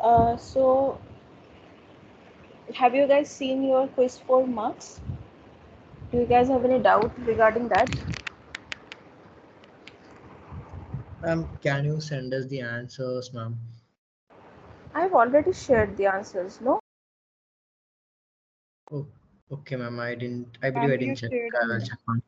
So have you guys seen your quiz 4 marks? Do you guys have any doubt regarding that? Can you send us the answers, ma'am? I've already shared the answers, no? Oh, okay, ma'am. I didn't. I believe Ma'am, I you didn't check. shared I will me. check on.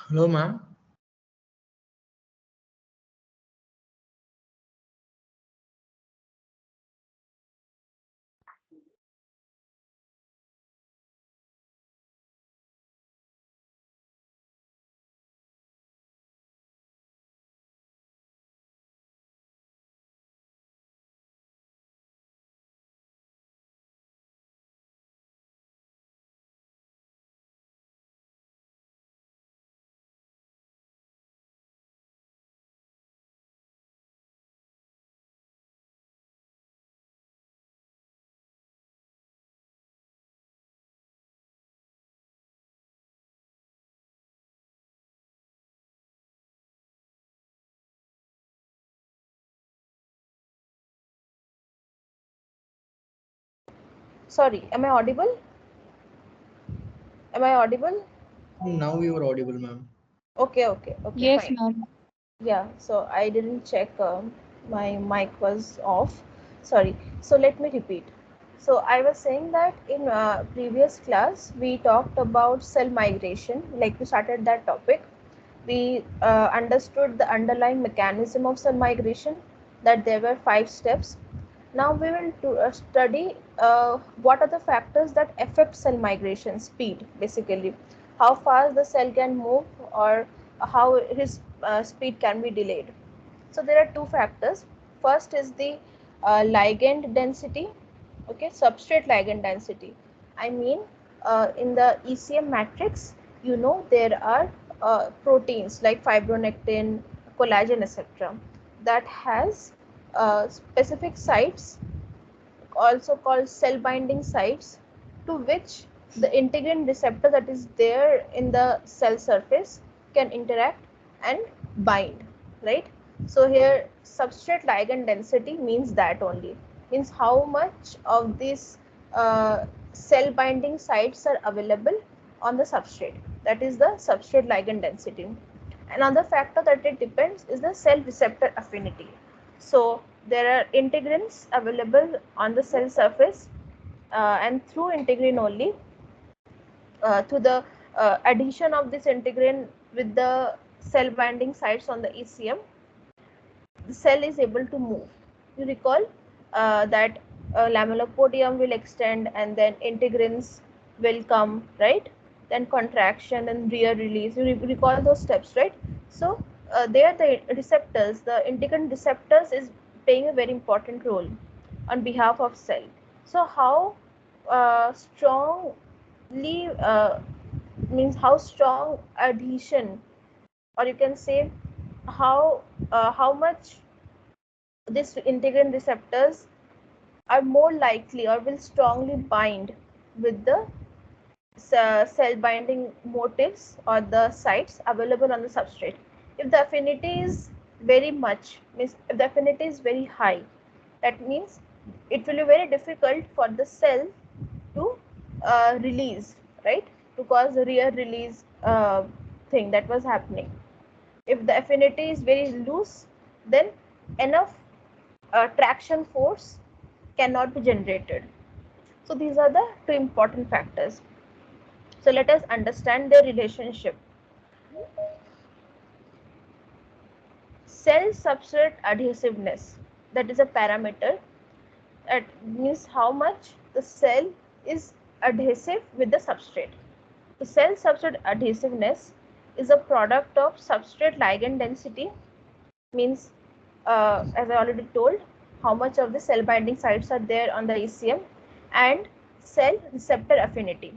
Hello, ma'am. Sorry, am I audible? Am I audible? Now you are audible, ma'am. Okay, Yes, fine. ma'am. Yeah, so I didn't check, my mic was off. Sorry. So let me repeat. So I was saying that in previous class we talked about cell migration, like we started that topic. We understood the underlying mechanism of cell migration, that there were 5 steps. Now we will study what are the factors that affect cell migration speed, basically how fast the cell can move, or how his speed can be delayed. So there are 2 factors. First is the ligand density, okay, substrate ligand density. I mean, in the ECM matrix, there are proteins like fibronectin, collagen, etc., that has specific sites, also called cell binding sites, to which the integrin receptor that is there in the cell surface can interact and bind, right? So here substrate ligand density means that only, means how much of these cell binding sites are available on the substrate, that is the substrate ligand density. Another factor that it depends is the cell receptor affinity. So there are integrins available on the cell surface, and through integrin only, to the adhesion of this integrin with the cell binding sites on the ECM, the cell is able to move. You recall that lamellopodium will extend and then integrins will come, right? Then contraction and rear release. You recall those steps, right? So there the receptors, the integrin receptors is playing a very important role on behalf of cell. So how strongly means how strong adhesion, or you can say how much these integrin receptors are more likely or will strongly bind with the cell binding motifs or the sites available on the substrate. If the affinity is very much, means if the affinity is very high, that means it will be very difficult for the cell to release, right? To cause the rear release thing that was happening. If the affinity is very loose, then enough traction force cannot be generated. So these are the two important factors. So let us understand their relationship. Cell substrate adhesiveness, that is a parameter. That means how much the cell is adhesive with the substrate. The cell substrate adhesiveness is a product of substrate ligand density, means as I already told, how much of the cell binding sites are there on the ECM, and cell receptor affinity,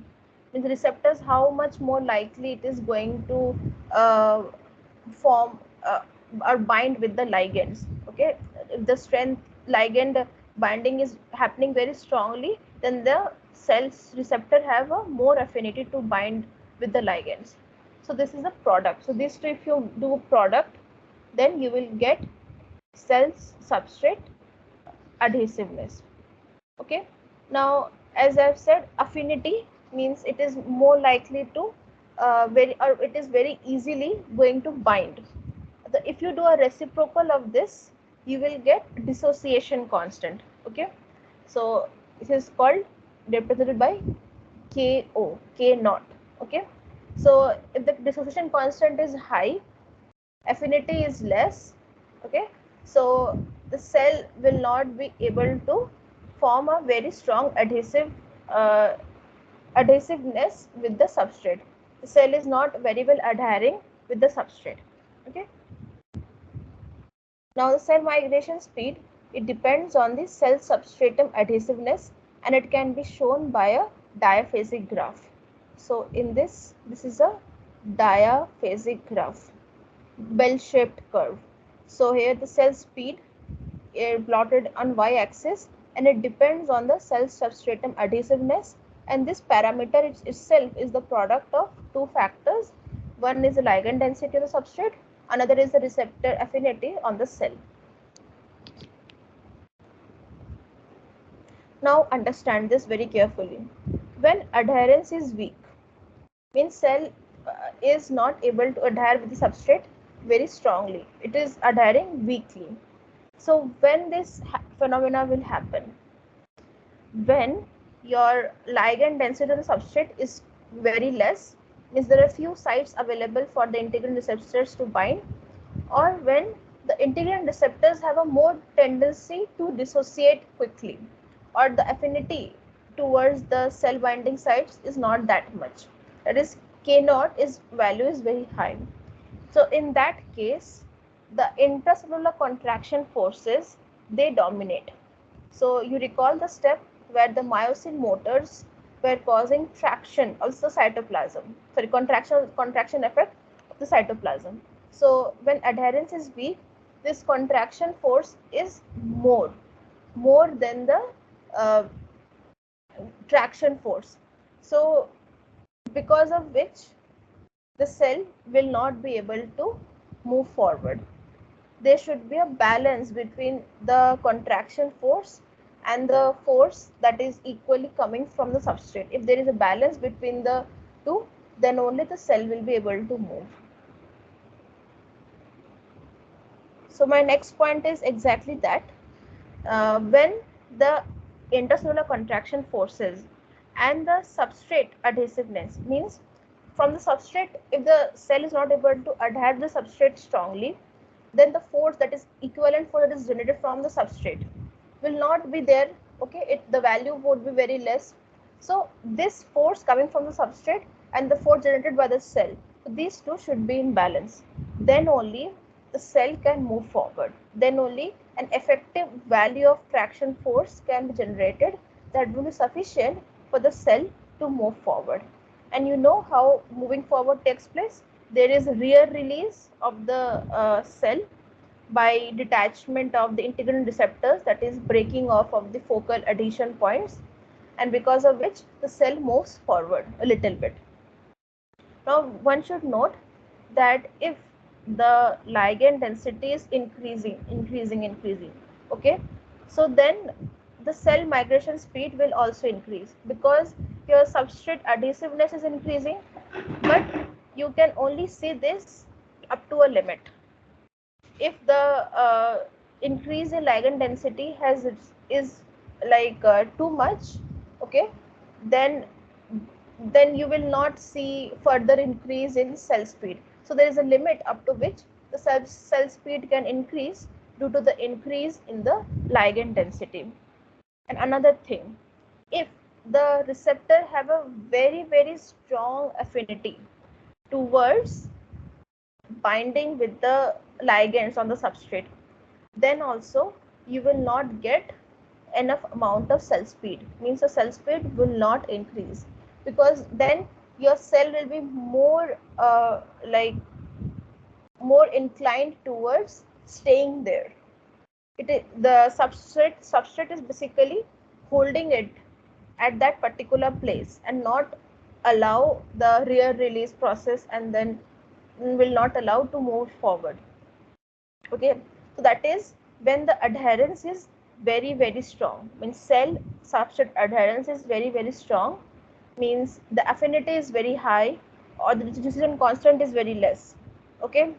means receptors how much more likely it is going to form or bind with the ligands. Okay, if the strength ligand binding is happening very strongly, then the cells receptor have a more affinity to bind with the ligands. So this is a product. So these two, if you do product, then you will get cells substrate adhesiveness. Okay, now as I've said, affinity means it is more likely to it is very easily going to bind. If you do a reciprocal of this, you will get dissociation constant. Okay, so it is called, represented by K naught. Okay, so if the dissociation constant is high, affinity is less. Okay, so the cell will not be able to form a very strong uh, adhesiveness with the substrate. The cell is not very well adhering with the substrate. Okay, now the cell migration speed, it depends on the cell substratum adhesiveness, and it can be shown by a diaphasic graph. So in this is a diaphasic graph, bell-shaped curve. So here the cell speed is plotted on y-axis, and it depends on the cell substratum adhesiveness, and this parameter itself is the product of two factors. One is the ligand density of the substrate, another is the receptor affinity on the cell. Now understand this very carefully. When adherence is weak, means cell is not able to adhere with the substrate very strongly, it is adhering weakly. So when this phenomena will happen, when your ligand density of the substrate is very less, means there are few sites available for the integrin receptors to bind, or when the integrin receptors have a more tendency to dissociate quickly, or the affinity towards the cell binding sites is not that much, that is K naught is value is very high. So in that case, the intracellular contraction forces, they dominate. So you recall the step where the myosin motors were causing traction of the cytoplasm, sorry, contraction effect of the cytoplasm. So when adherence is weak, this contraction force is more than the uh, traction force. So because of which the cell will not be able to move forward. There should be a balance between the contraction force and the force that is equally coming from the substrate. If there is a balance between the two, then only the cell will be able to move. So my next point is exactly that. When the intercellular contraction forces and the substrate adhesiveness, means from the substrate, if the cell is not able to adhere the substrate strongly, then the force that is equivalent force that is generated from the substrate will not be there. Okay, the value would be very less. So this force coming from the substrate and the force generated by the cell, so these two should be in balance. Then only the cell can move forward. Then only an effective value of traction force can be generated that will be sufficient for the cell to move forward. And you know how moving forward takes place. There is rear release of the cell by detachment of the integrin receptors, that is breaking off of the focal adhesion points, and because of which the cell moves forward a little bit. Now one should note that if the ligand density is increasing, okay, so then the cell migration speed will also increase, because your substrate adhesiveness is increasing, but you can only see this up to a limit. If the increase in ligand density is like too much, okay, then you will not see further increase in cell speed. So there is a limit up to which the cell speed can increase due to the increase in the ligand density. And another thing, if the receptor have a very strong affinity towards binding with the ligands on the substrate, then also you will not get enough amount of cell speed, means the cell speed will not increase, because then your cell will be more like more inclined towards staying there. It is the substrate is basically holding it at that particular place and not allow the rear release process, and then will not allow to move forward. Okay, so that is when the adherence is very strong. Means cell substrate adherence is very strong, means the affinity is very high or the diffusion constant is very less. Okay,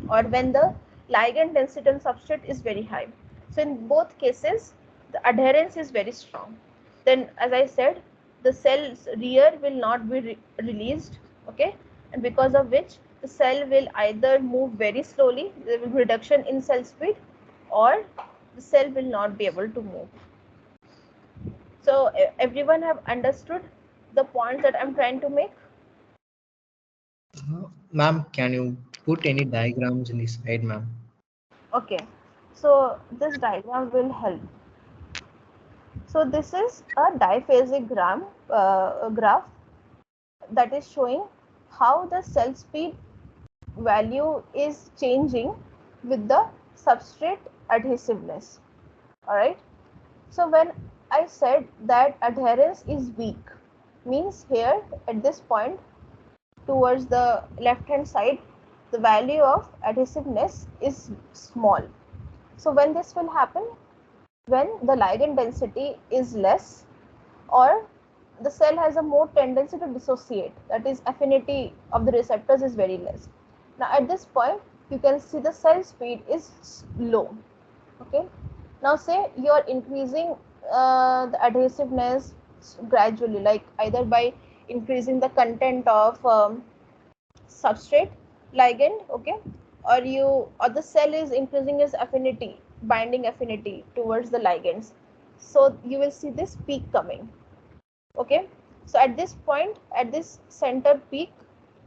or when the ligand density on substrate is very high. So in both cases, the adherence is very strong. Then, as I said, the cell's rear will not be released, okay, and because of which the cell will either move very slowly, there will be reduction in cell speed, or the cell will not be able to move. So everyone have understood the point that I'm trying to make? Ma'am, can you put any diagrams in the slide, ma'am? Okay, so this diagram will help. So this is a diphasic graph that is showing how the cell speed value is changing with the substrate adhesiveness. All right. So when I said that adherence is weak, means here at this point towards the left hand side, the value of adhesiveness is small. So when this will happen, when the ligand density is less, or the cell has a more tendency to dissociate, that is affinity of the receptors is very less. Now at this point you can see the cell speed is low. Okay, now say you are increasing the adhesiveness gradually, like either by increasing the content of substrate ligand, okay, or the cell is increasing its affinity, binding affinity towards the ligands, so you will see this peak coming. Okay, so at this point, at this center peak,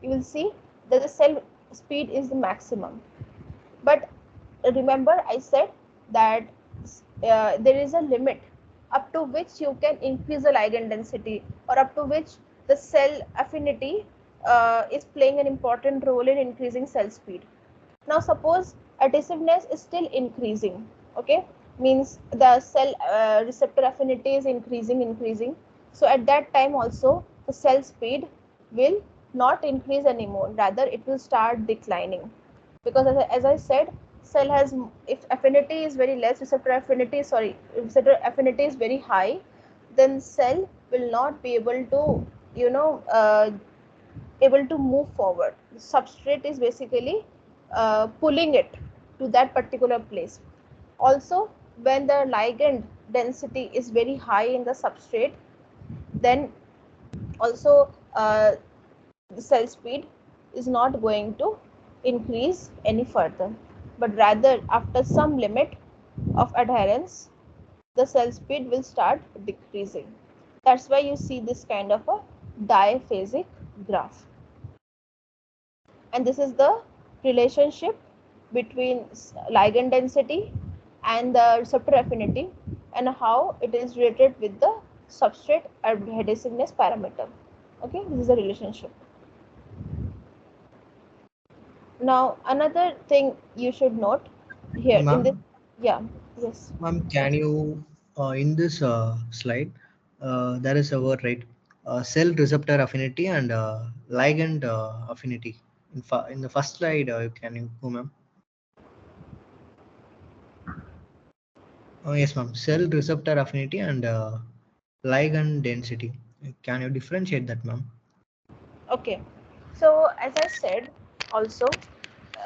you will see that the cell speed is the maximum. But remember I said that there is a limit up to which you can increase the ligand density, or up to which the cell affinity is playing an important role in increasing cell speed. Now suppose adhesiveness is still increasing, okay, means the cell receptor affinity is increasing. So at that time also the cell speed will not increase anymore, rather it will start declining, because as I said, cell has, if affinity is very less, receptor affinity is very high, then cell will not be able to, you know, able to move forward. The substrate is basically pulling it to that particular place. Also, when the ligand density is very high in the substrate, then also the cell speed is not going to increase any further, but rather after some limit of adherence, the cell speed will start decreasing. That's why you see this kind of a diphasic graph. And this is the relationship between ligand density and the receptor affinity, and how it is related with the substrate adhesiveness parameter. Okay, this is the relationship. Now another thing you should note here in this, Ma'am, yeah, yes, ma'am, can you in this slide there is a word, right? Cell receptor affinity and ligand affinity. In the first slide, can you go, ma'am? Yes, ma'am. Cell receptor affinity and ligand density. Can you differentiate that, ma'am? okay. So as I said also,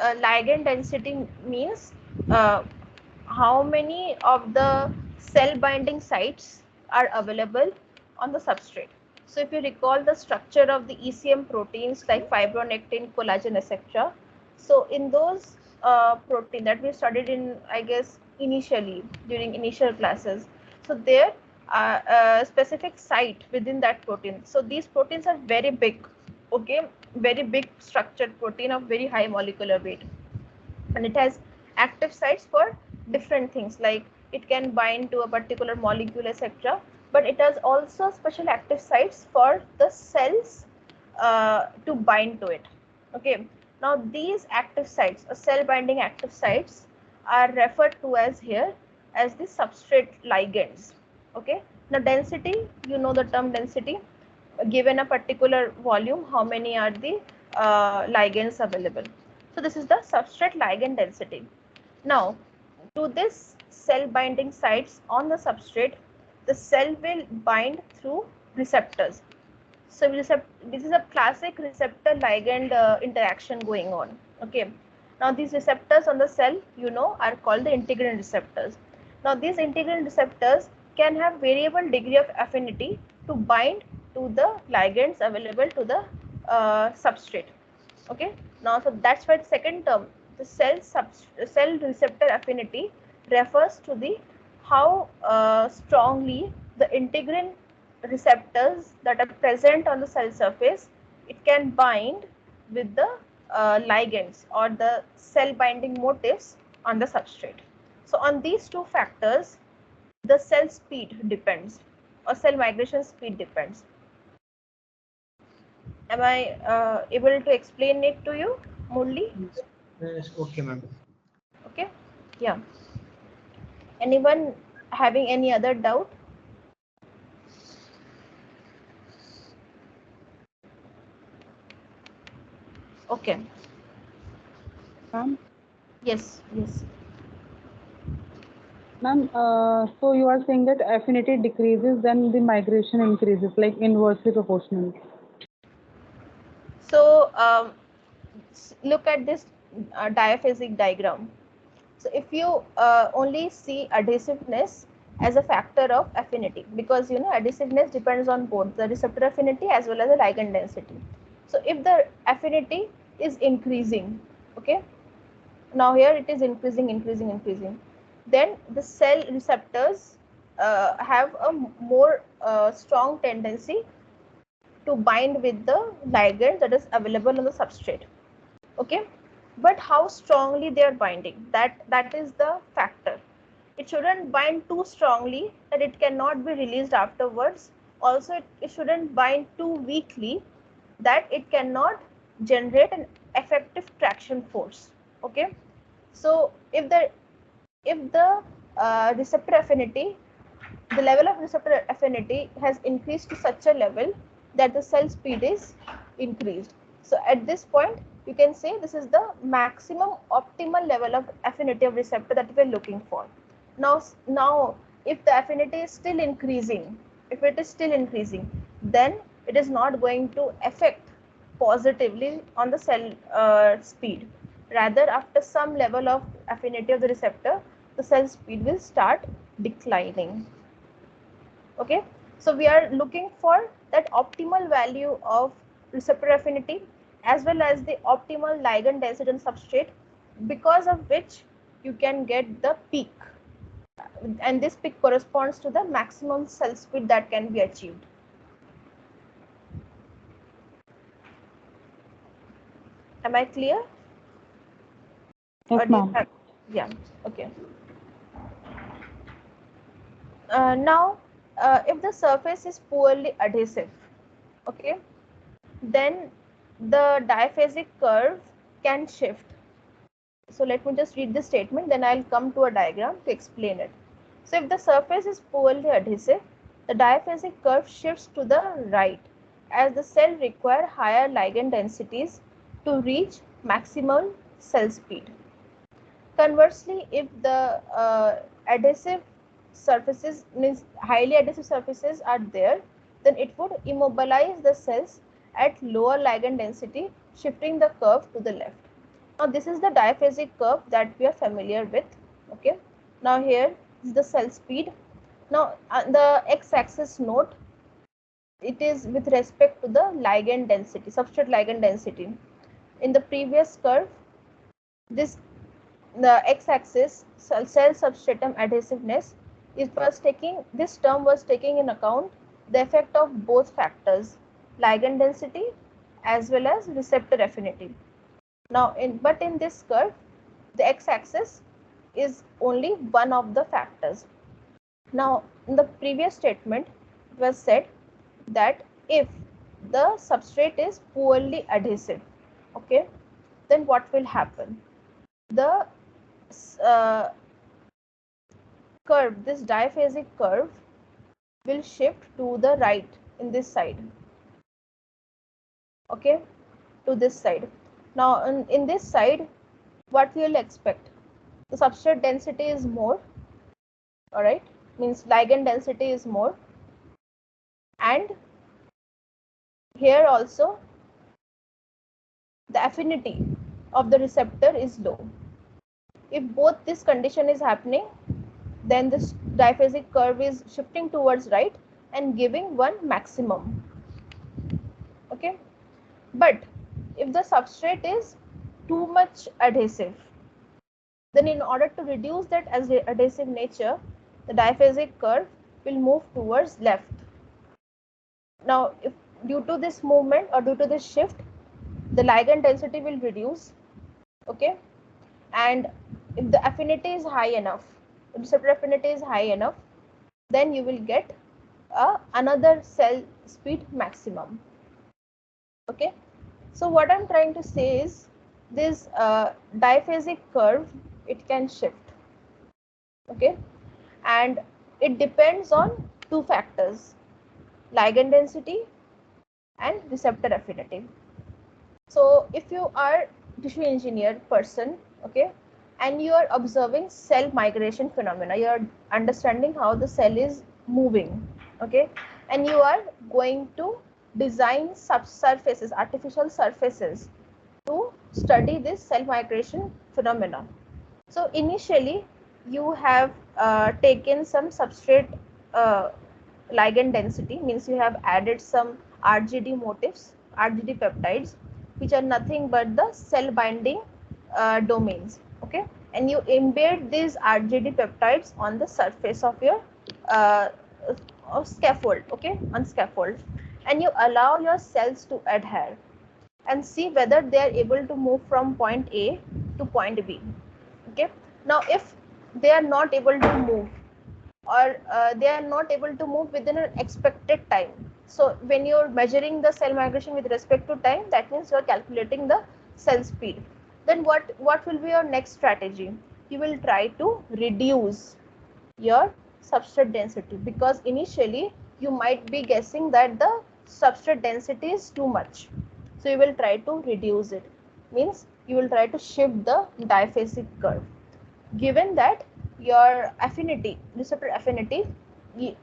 ligand density means how many of the cell binding sites are available on the substrate. So if you recall the structure of the ECM proteins like fibronectin, collagen, etc. So in those protein that we studied in, I guess, initially during initial classes, so there are a specific site within that protein. So these proteins are very big, okay, very big structured protein of very high molecular weight, and it has active sites for different things, like it can bind to a particular molecule, etc., but it has also special active sites for the cells to bind to it. Okay, now these active sites, cell binding active sites, are referred to as here as the substrate ligands. Okay, now density, you know the term density, given a particular volume, how many are the ligands available. So this is the substrate ligand density. Now, to this cell binding sites on the substrate, the cell will bind through receptors. So this is a classic receptor ligand interaction going on. Okay. Now these receptors on the cell, you know, are called the integrin receptors. Now these integrin receptors can have variable degree of affinity to bind to the ligands available to the substrate. Okay, now so that's why the second term, the cell receptor affinity, refers to the how strongly the integrin receptors that are present on the cell surface, it can bind with the ligands or the cell binding motifs on the substrate. So on these two factors, the cell speed depends, or cell migration speed depends. Am I able to explain it to you, Murli? Yes, okay, ma'am. Okay, yeah. Anyone having any other doubt? Okay. Ma'am, Yes, yes. ma'am, so you are saying that affinity decreases, then the migration increases, like inversely proportional. So look at this diaphasic diagram. So if you only see adhesiveness as a factor of affinity, because you know adhesiveness depends on both the receptor affinity as well as the ligand density. So if the affinity is increasing, okay, now here it is increasing, then the cell receptors have a more strong tendency to bind with the ligand that is available on the substrate. Okay, but how strongly they are binding, that is the factor. It shouldn't bind too strongly that it cannot be released afterwards. Also it shouldn't bind too weakly that it cannot generate an effective traction force. Okay, so if the receptor affinity, the level of receptor affinity has increased to such a level that the cell speed is increased. So at this point, you can say this is the maximum optimal level of affinity of receptor that we are looking for. Now, if the affinity is still increasing, if it is still increasing, then it is not going to affect positively on the cell speed. Rather, after some level of affinity of the receptor, the cell speed will start declining. Okay, so we are looking for that optimal value of receptor affinity as well as the optimal ligand density on substrate, because of which you can get the peak, and this peak corresponds to the maximum cell speed that can be achieved. Am I clear? Yes, Or do you ma'am. have? Yeah, okay. Now if the surface is poorly adhesive, okay, then the diaphasic curve can shift. So let me just read this statement, then I'll come to a diagram to explain it. So if the surface is poorly adhesive, the diaphasic curve shifts to the right as the cell require higher ligand densities to reach maximal cell speed. Conversely, if the adhesive surfaces, means highly adhesive surfaces are there, then it would immobilize the cells at lower ligand density, shifting the curve to the left. Now this is the diphasic curve that we are familiar with. Okay. Now here is the cell speed. Now the x-axis note, it is with respect to the ligand density, substrate ligand density. In the previous curve, this the x-axis cell substratum adhesiveness, it was taking, this term was taking in account the effect of both factors, ligand density as well as receptor affinity. Now in this curve, the x-axis is only one of the factors. Now in the previous statement, it was said that if the substrate is poorly adhesive, okay, then what will happen? The uh, curve, this diphasic curve will shift to the right in this side, okay, to this side. Now in this side, what we will expect? The substrate density is more, all right, means ligand density is more, and here also the affinity of the receptor is low. If both this condition is happening, then this diphasic curve is shifting towards right and giving one maximum, okay. But if the substrate is too much adhesive, then in order to reduce that as adhesive nature, the diphasic curve will move towards left. Now if due to this movement or due to this shift, the ligand density will reduce, okay, and if the affinity is high enough, receptor affinity is high enough, then you will get another cell speed maximum, okay. So what I'm trying to say is this diphasic curve, it can shift, okay, and it depends on two factors, ligand density and receptor affinity. So if you are tissue engineer person, okay, and you are observing cell migration phenomena, you are understanding how the cell is moving, okay, and you are going to design subsurfaces, artificial surfaces to study this cell migration phenomena. So initially you have taken some substrate ligand density, means you have added some RGD motifs, RGD peptides, which are nothing but the cell binding domains, okay, and you embed these RGD peptides on the surface of your uh, scaffold, okay, on scaffold, and you allow your cells to adhere and see whether they are able to move from point A to point B, okay. Now if they are not able to move, or they are not able to move within an expected time, so when you're measuring the cell migration with respect to time, that means you're calculating the cell speed, then what will be your next strategy? You will try to reduce your substrate density, because initially you might be guessing that the substrate density is too much, so you will try to reduce it, means you will try to shift the diphasic curve, given that your affinity, receptor affinity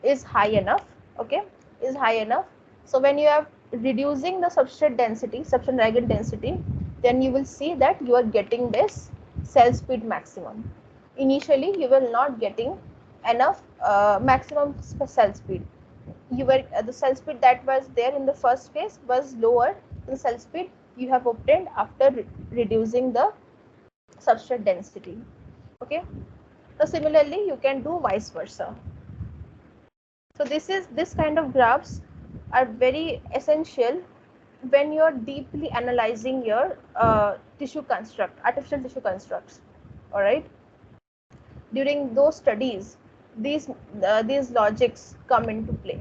is high enough, okay, is high enough. So when you are reducing the substrate density, substrate ligand density, then you will see that you are getting this cell speed maximum. Initially you will not getting enough maximum cell speed. You were the cell speed that was there in the first phase was lower than cell speed you have obtained after reducing the substrate density, okay. So similarly you can do vice versa. So this kind of graphs are very essential when you're deeply analyzing your tissue construct, artificial tissue constructs, all right. During those studies, these logics come into play.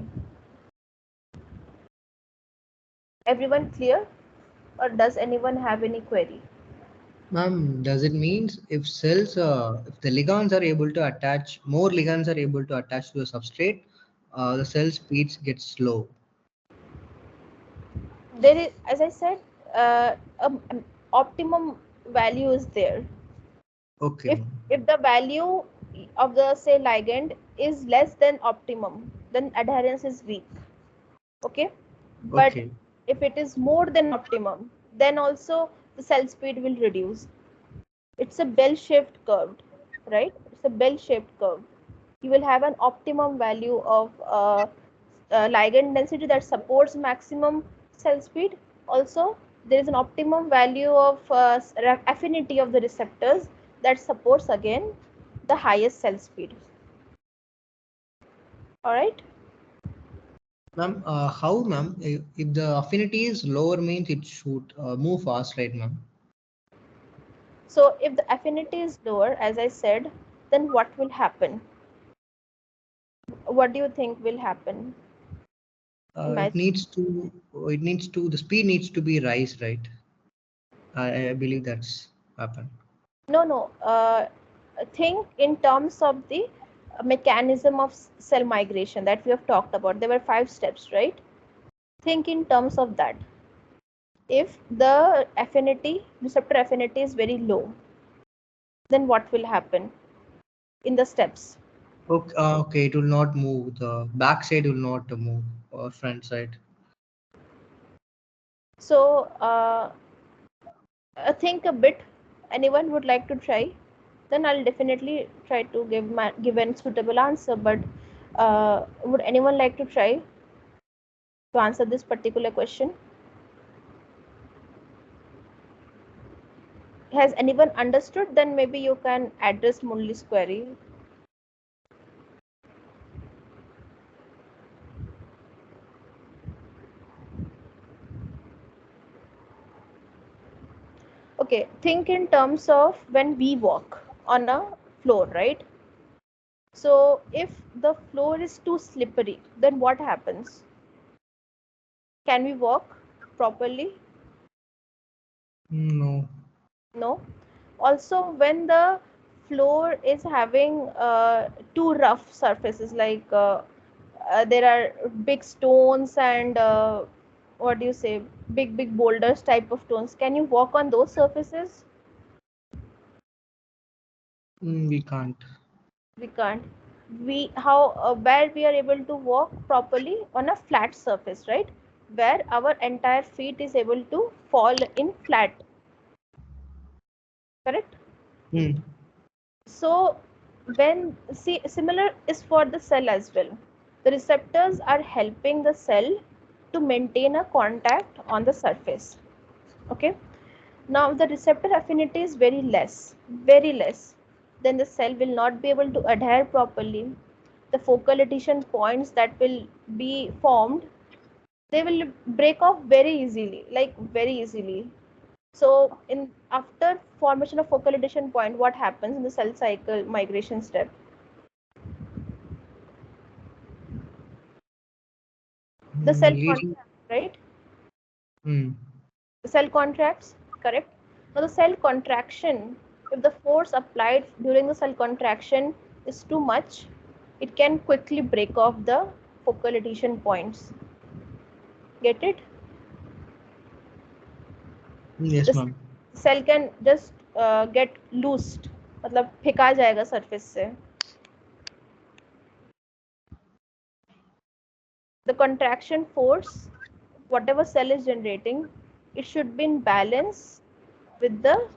Everyone clear, or does anyone have any query? Ma'am, does it means if cells, if the ligands are able to attach, more ligands are able to attach to the substrate, the cell speeds get slow? There is, as I said, an optimum value is there. Okay, if ma'am. if the value of the say ligand is less than optimum, then adherence is weak, okay. But Okay. if it is more than optimum, then also the cell speed will reduce. It's a bell-shaped curve, right? It's a bell-shaped curve. You will have an optimum value of ligand density that supports maximum cell speed. Also, there is an optimum value of affinity of the receptors that supports again the highest cell speed. All right. Ma'am, how, ma'am? If the affinity is lower, means it should move fast, right, ma'am? So if the affinity is lower, as I said, then what will happen? What do you think will happen? It Imagine. needs to. It needs to. The speed needs to be rise, right? I believe that's happen. No, no. Think in terms of the mechanism of cell migration that we have talked about. There were 5 steps, right? Think in terms of that. If the affinity, receptor affinity is very low, then what will happen in the steps? Okay, okay, it will not move. The back side will not move, or front side. So think a bit. Anyone would like to try? Then I'll definitely try to give a suitable answer. But would anyone like to try to answer this particular question? Has anyone understood? Then maybe you can address Mulli's query. Okay, think in terms of when we walk on a floor, right? So if the floor is too slippery, then what happens? Can we walk properly? No. No. Also, when the floor is having too rough surfaces, like there are big stones and what do you say, big boulders type of stones, can you walk on those surfaces? We can't. We can't. We how where we are able to walk properly on a flat surface, right? Where our entire feet is able to fall in flat, correct? Hmm. So when see similar is for the cell as well. The receptors are helping the cell to maintain a contact on the surface. Okay. Now the receptor affinity is very less. Then the cell will not be able to adhere properly. The focal adhesion points that will be formed, they will break off very easily, like very easily. So in after formation of focal adhesion point, what happens in the cell cycle migration step? The cell Leading. contracts, right? Hmm. The cell contracts, correct? Now the cell contraction, if the force applied during the cell contraction is too much, it can quickly break off the focal adhesion points. Get it? Yes, The ma'am. cell can just get loosed, मतलब फेंका जाएगा surface से. The contraction force, whatever cell is generating, it should be in balance with the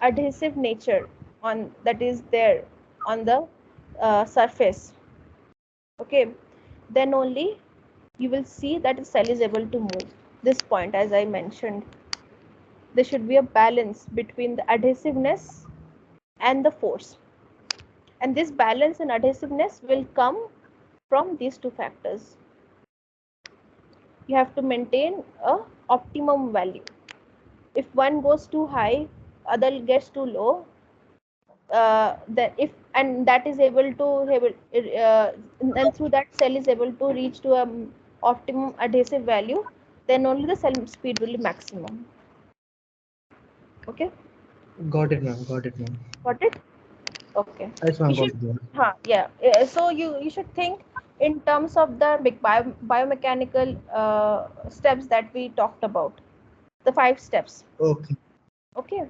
adhesive nature on that is there on the surface. Okay, then only you will see that the cell is able to move. This point, as I mentioned, there should be a balance between the adhesiveness and the force, and this balance and adhesiveness will come from these two factors. You have to maintain a optimum value. If one goes too high, other gets too low, that if and that is able to and through that cell is able to reach to a optimum adhesive value, then only the cell speed will be maximum. Okay, Got it, ma'am. Got it, ma'am. got it. Okay, Yes, you ma'am. Got should it, ma'am. yeah. So you should think in terms of the biomechanical steps that we talked about, the 5 steps. Okay. Okay,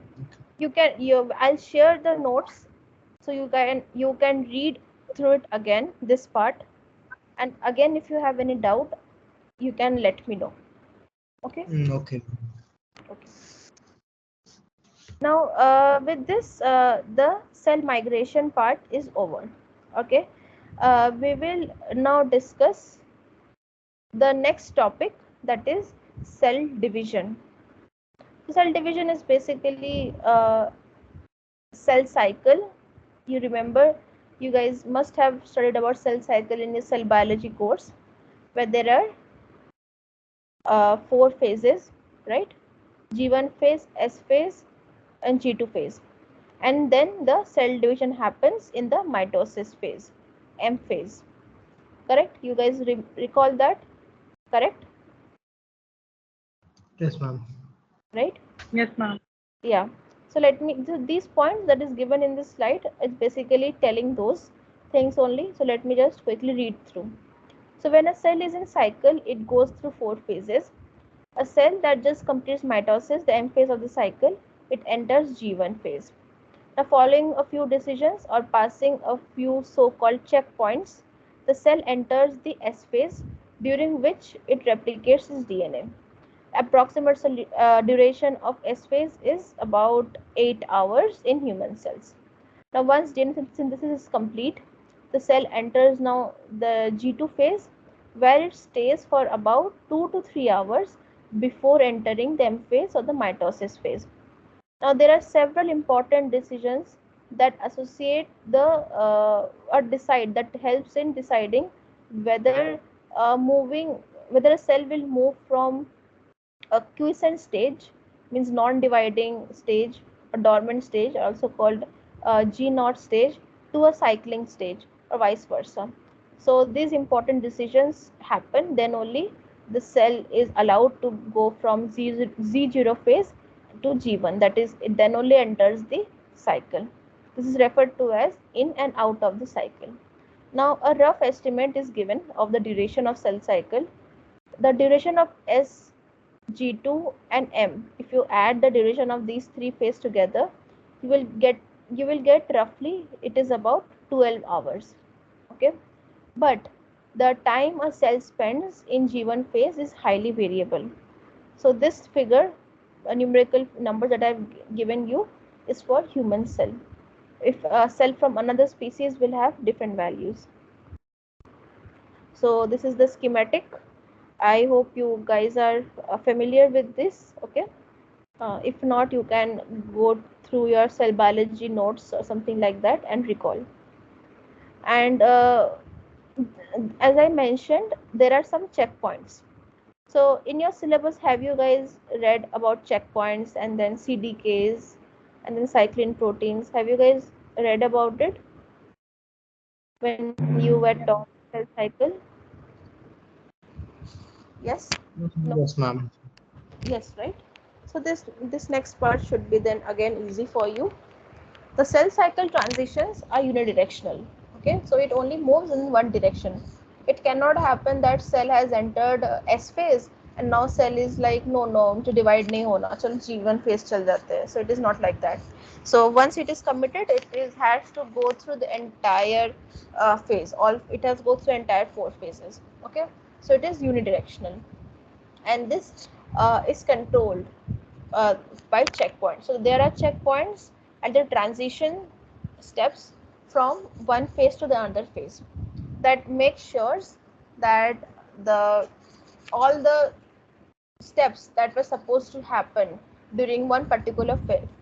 Okay. you I'll share the notes so you can read through it again, this part, and again if you have any doubt you can let me know. Okay. Okay. Okay. Now, with this, the cell migration part is over. Okay, we will now discuss the next topic, that is cell division. Cell division is basically cell cycle. You remember, you guys must have studied about cell cycle in your cell biology course, where there are four phases, right? G1 phase, S phase, and G2 phase. And then the cell division happens in the mitosis phase, M phase. Correct? You guys recall that? Correct? Yes, ma'am. Right? Yes, ma'am. Yeah. So let me, so these points that is given in this slide is basically telling those things only. So let me just quickly read through. So when a cell is in cycle, it goes through four phases. A cell that just completes mitosis, the M phase of the cycle, it enters G1 phase. Now, following a few decisions or passing a few so-called checkpoints, the cell enters the S phase, during which it replicates its DNA. Approximate duration of S phase is about 8 hours in human cells. Now, once DNA synthesis is complete, the cell enters now the G2 phase, where it stays for about 2 to 3 hours before entering the M phase or the mitosis phase. Now, there are several important decisions that associate the or decide that helps in deciding whether moving whether a cell will move from a quiescent stage, means non-dividing stage, a dormant stage, also called G naught stage, to a cycling stage, or vice versa. So these important decisions happen, then only the cell is allowed to go from Z0 phase to G1. That is, it then only enters the cycle. This is referred to as in and out of the cycle. Now, a rough estimate is given of the duration of cell cycle. The duration of S, G2 and M, if you add the duration of these three phases together, you will get roughly, it is about 12 hours. Okay, but the time a cell spends in G1 phase is highly variable. So this figure, a numerical number that I've given you, is for human cell. If a cell from another species will have different values. So this is the schematic. I hope you guys are familiar with this. Okay. If not, you can go through your cell biology notes or something like that and recall. And as I mentioned, there are some checkpoints. So in your syllabus, have you guys read about checkpoints and then CDKs and then cyclin proteins? Have you guys read about it when you were taught cell cycle? Yes? No? Yes, ma'am. Yes, right? So this next part should be then again easy for you. The cell cycle transitions are unidirectional. Okay, so it only moves in one direction. It cannot happen that cell has entered S phase and now cell is like no no मुझे divide नहीं होना चलो G1 phase चल जाते हैं. So it is not like that. So once it is committed, it is has to go through the entire phase. All it has to go through entire four phases. Okay, so it is unidirectional, and this is controlled uh, by checkpoints. So there are checkpoints at the transition steps from one phase to the other phase that make sure that the all the steps that were supposed to happen during one particular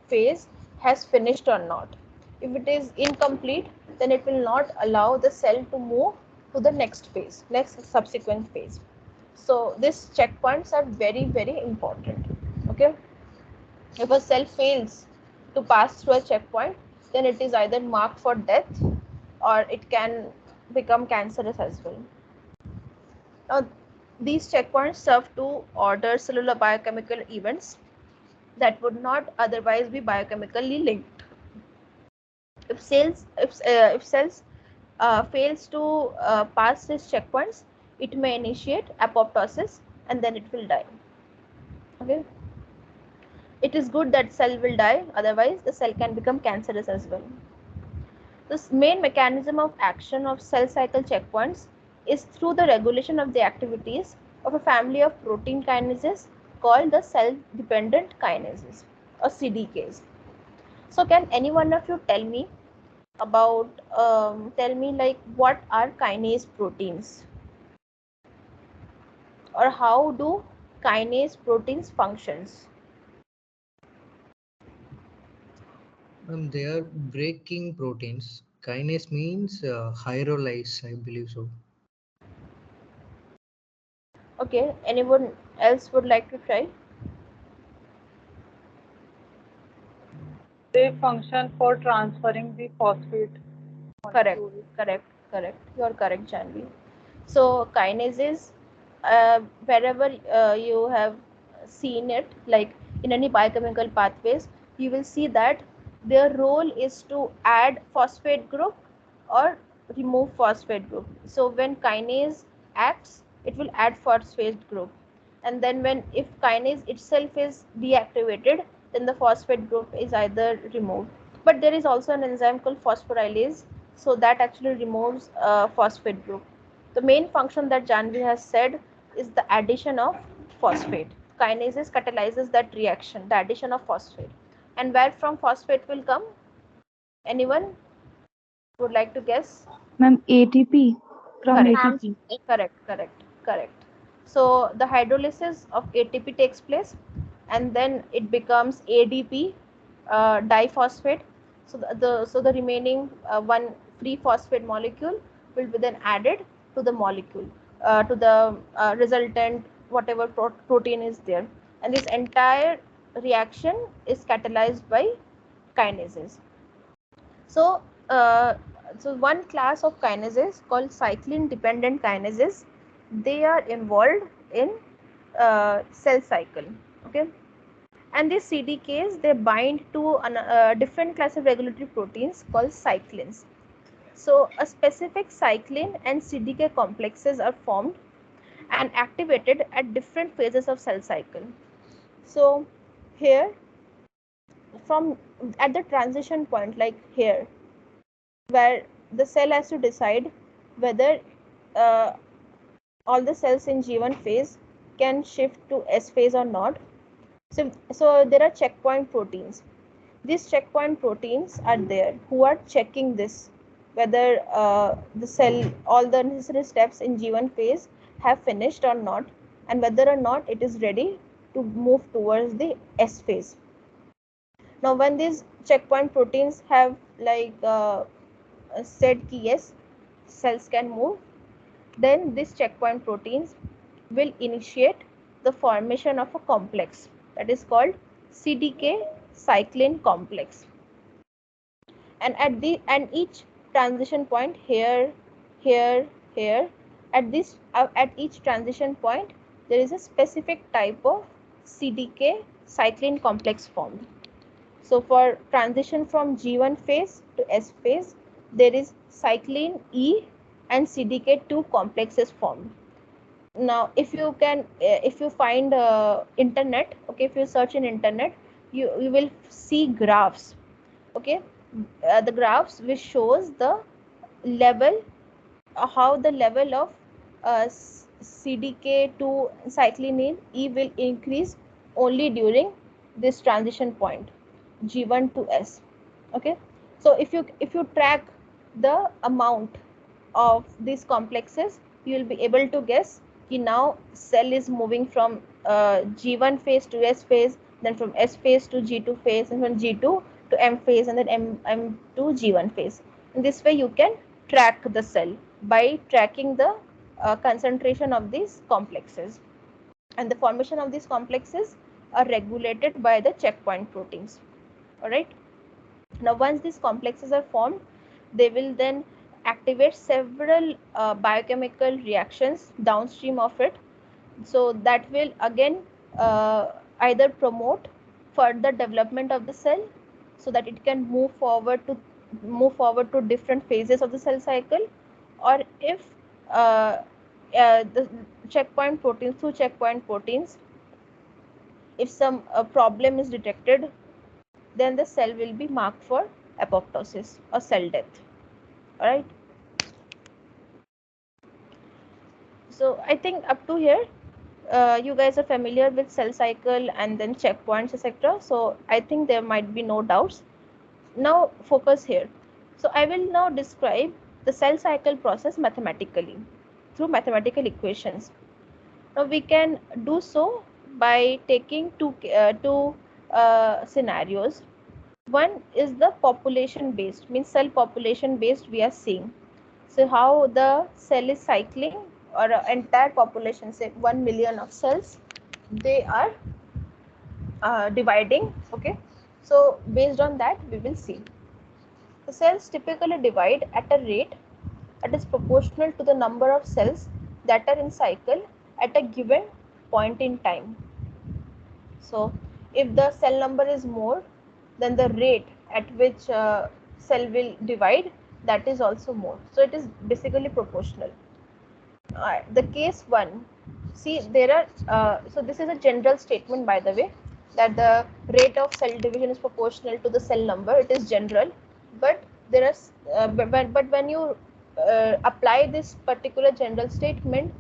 phase has finished or not. If it is incomplete, then it will not allow the cell to move to the next phase, next subsequent phase. So these checkpoints are very very important. Okay, if a cell fails to pass through a checkpoint, then it is either marked for death or it can become cancerous as well. Now, these checkpoints serve to order cellular biochemical events that would not otherwise be biochemically linked. If cells fails to pass these checkpoints, it may initiate apoptosis and then it will die. Okay, it is good that cell will die, otherwise the cell can become cancerous as well. The main mechanism of action of cell cycle checkpoints is through the regulation of the activities of a family of protein kinases called the cell dependent kinases or CDKs. So can any one of you tell me about tell me like what are kinase proteins, or how do kinase proteins functions? They are breaking proteins. Kinase means hydrolyze, I believe so. Okay, anyone else would like to try? They function for transferring the phosphate Correct, molecule. correct, correct. You are correct, Janvi. So kinases, wherever you have seen it, like in any biochemical pathways, you will see that their role is to add phosphate group or remove phosphate group. So when kinase acts, it will add phosphate group, and then when if kinase itself is deactivated, then the phosphate group is either removed. But there is also an enzyme called phosphorylase, so that actually removes phosphate group. The main function that Janvi has said is the addition of phosphate. Kinases catalyzes that reaction, the addition of phosphate. And where from phosphate will come? Anyone would like to guess? Ma'am, ATP from Correct, ATP. correct, correct, correct. So the hydrolysis of ATP takes place, and then it becomes ADP, diphosphate. So the remaining one free phosphate molecule will be then added to the molecule, to the resultant whatever protein is there, and this entire reaction is catalyzed by kinases. So, so one class of kinases called cyclin dependent kinases, they are involved in cell cycle. Okay, and these CDKs, they bind to a different class of regulatory proteins called cyclins. So a specific cyclin and CDK complexes are formed and activated at different phases of cell cycle. So here, from at the transition point, like here, where the cell has to decide whether uh, all the cells in G1 phase can shift to S phase or not. So there are checkpoint proteins. These checkpoint proteins are there who are checking this, whether the cell, all the necessary steps in G1 phase have finished or not, and whether or not it is ready to move towards the S phase. Now when these checkpoint proteins have like said ki yes, cells can move, then these checkpoint proteins will initiate the formation of a complex that is called CDK cyclin complex. And at each transition point, here, here, here, at each transition point, there is a specific type of CDK cyclin complex formed. So for transition from G1 phase to S phase, there is cyclin E and CDK2 complexes formed. Now if you can if you find internet, okay, if you search in internet, you will see graphs, okay, the graphs which shows the level, how the level of CDK2 cyclin E will increase only during this transition point G1 to S. Okay, so if you track the amount of these complexes, you will be able to guess कि now cell is moving from G1 phase to S phase, then from S phase to G2 phase, and from G2 to M phase, and then M to G1 phase. In this way you can track the cell by tracking the concentration of these complexes, and the formation of these complexes are regulated by the checkpoint proteins. All right, now once these complexes are formed, they will then activate several biochemical reactions downstream of it, so that will again either promote further development of the cell so that it can move forward to different phases of the cell cycle, or if the checkpoint proteins through checkpoint proteins, if some problem is detected, then the cell will be marked for apoptosis or cell death. All right, so I think up to here you guys are familiar with cell cycle and then checkpoints, etc. So I think there might be no doubts. now focus here. So I will now describe the cell cycle process mathematically through mathematical equations. Now we can do so by taking two scenarios. One is the population based, means cell population based we are seeing. So how the cell is cycling, or an entire population, say 1 million of cells, they are dividing. Okay, so based on that we will see. The cells typically divide at a rate that is proportional to the number of cells that are in cycle at a given point in time. So if the cell number is more, then the rate at which cell will divide, that is also more. So it is basically proportional. The case 1, see there are so this is a general statement, by the way, that the rate of cell division is proportional to the cell number. It is general, but there are but when you apply this particular general statement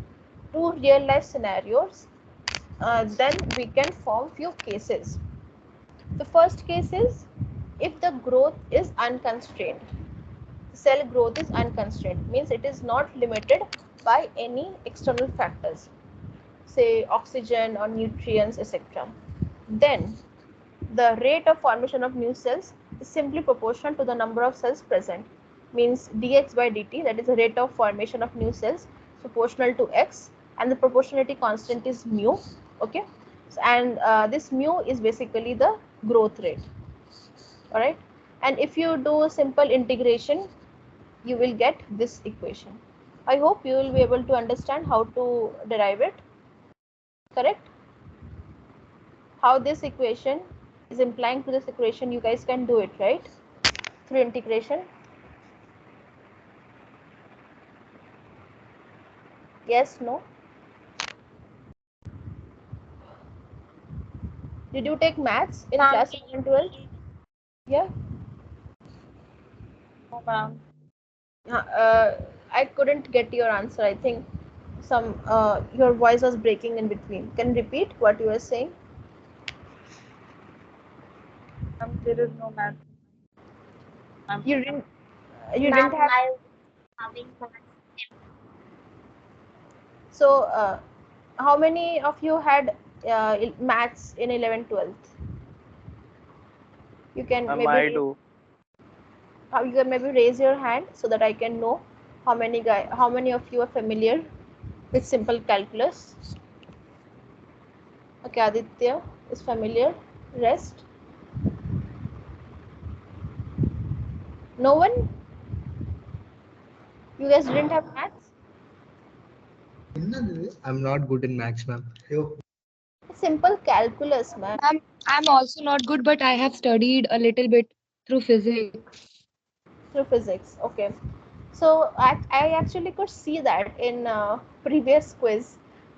to real life scenarios, then we can form few cases. The first case is if the growth is unconstrained. Cell growth is unconstrained, means it is not limited by any external factors, say oxygen or nutrients, etc. Then the rate of formation of new cells is simply proportional to the number of cells present, means dx by dt, that is the rate of formation of new cells, is proportional to x, and the proportionality constant is mu. Okay, and this mu is basically the growth rate. All right, and if you do simple integration, you will get this equation. I hope you will be able to understand how to derive it. Correct? How this equation is implying to this equation, you guys can do it, right? Through integration. Yes, no? Did you take maths in class 11 12? Yeah. No, ma'am. I couldn't get your answer. I think some your voice was breaking in between. Can you repeat what you were saying? There is no math. Ma'am. You didn't have. So how many of you had maths in 11 12th? You can maybe I do. you can maybe raise your hand so that I can know how many of you are familiar with simple calculus. Okay, Aditya is familiar. Rest? No one? You guys didn't have maths? I'm not good in maths, ma'am. Simple calculus, man. I'm also not good, but I have studied a little bit through physics. Through physics. Okay. So I actually could see that in previous quiz,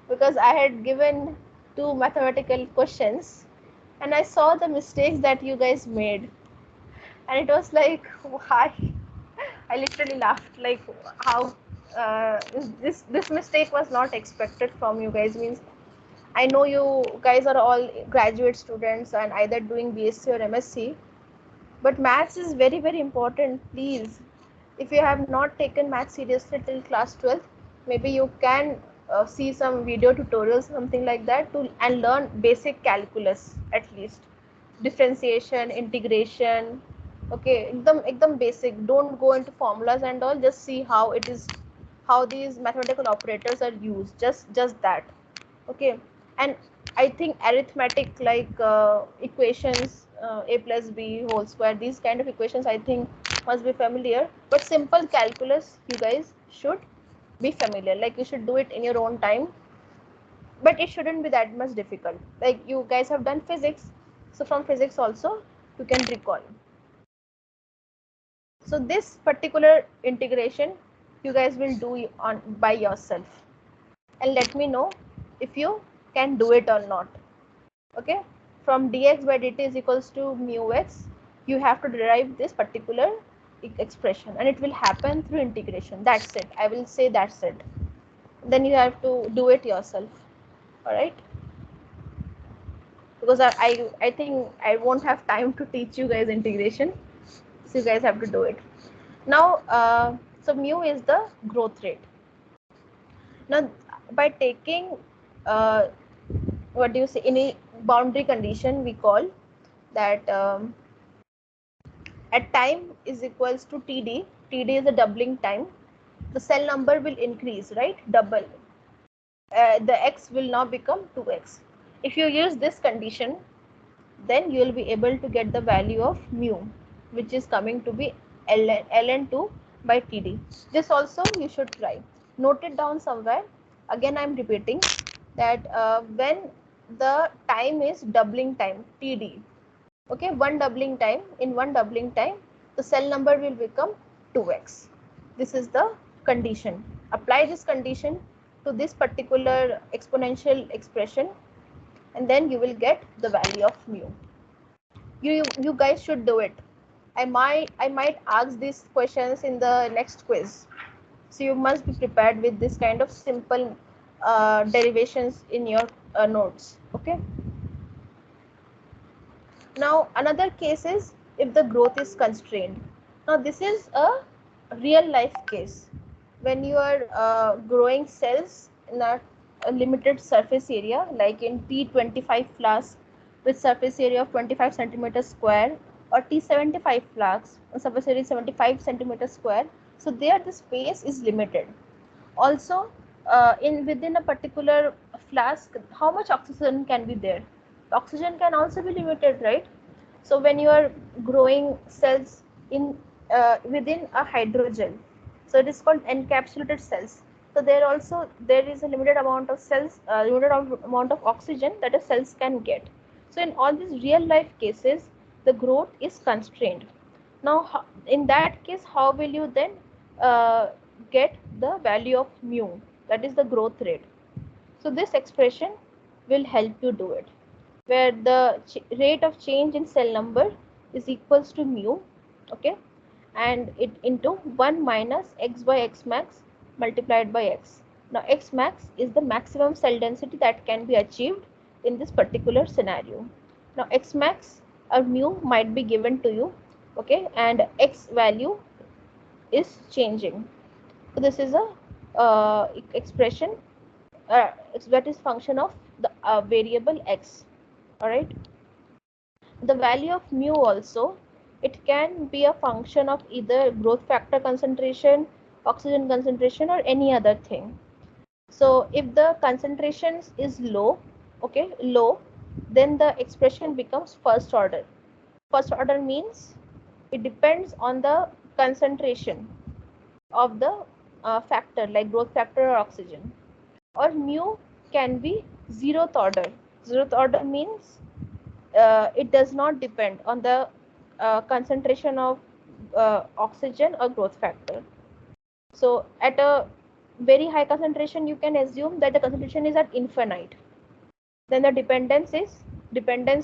because I had given two mathematical questions and I saw the mistakes that you guys made, and it was like, why? I literally laughed, like, how this mistake was not expected from you guys. Means I know you guys are all graduate students and either doing BSc or MSc, but maths is very very important. Please, if you have not taken maths seriously till class 12th, maybe you can see some video tutorials, something like that, to and learn basic calculus at least, differentiation, integration. Okay, ekdam basic. Don't go into formulas and all, just see how it is, how these mathematical operators are used, just that. Okay, and I think arithmetic, like equations, a plus b whole square, these kind of equations I think must be familiar, but simple calculus you guys should be familiar, like you should do it in your own time, but it shouldn't be that much difficult. Like you guys have done physics, so from physics also you can recall. So this particular integration you guys will do on by yourself, and let me know if you can do it or not. Okay, from dx by dt is equals to mu x, you have to derive this particular expression, and it will happen through integration. That's it. I will say that's it. Then you have to do it yourself. All right, because I think I won't have time to teach you guys integration. So you guys have to do it. Now, so mu is the growth rate. Now, by taking what do you say, any boundary condition, we call that at time is equals to td. Td is a doubling time. The cell number will increase, right? Double. The x will now become 2x. If you use this condition, then you will be able to get the value of mu, which is coming to be ln2 by td. This also you should try. Note it down somewhere. Again, I am repeating that when the time is doubling time, td, okay, one doubling time, in one doubling time, the cell number will become 2x. This is the condition. Apply this condition to this particular exponential expression, and then you will get the value of mu. You guys should do it. I might ask these questions in the next quiz, so you must be prepared with this kind of simple derivations in your notes. Okay. Now another case is if the growth is constrained. Now this is a real life case. When you are growing cells in a limited surface area, like in T25 flask with surface area of 25 centimeters square, or T75 flask surface area 75 centimeters square. So there the space is limited. Also, in within a particular flask, how much oxygen can be there? Oxygen can also be limited, right? So when you are growing cells in within a hydrogel, so it is called encapsulated cells. So there is a limited amount of cells, limited amount of oxygen that the cells can get. So in all these real life cases, the growth is constrained. Now in that case, how will you then get the value of mu, that is the growth rate? So this expression will help you do it, where the rate of change in cell number is equals to mu, okay, and it into 1 minus x by x max multiplied by x. Now x max is the maximum cell density that can be achieved in this particular scenario. Now x max or mu might be given to you, okay, and x value is changing. So this is a expression that is function of the variable x. All right. The value of mu also, it can be a function of either growth factor concentration, oxygen concentration, or any other thing. So if the concentration is low, okay, low, then the expression becomes first order. First order means it depends on the concentration of the factor, like growth factor or oxygen. Or mu can be zeroth order. Zeroth order means it does not depend on the concentration of oxygen or growth factor. So at a very high concentration, you can assume that the concentration is at infinite. Then the dependence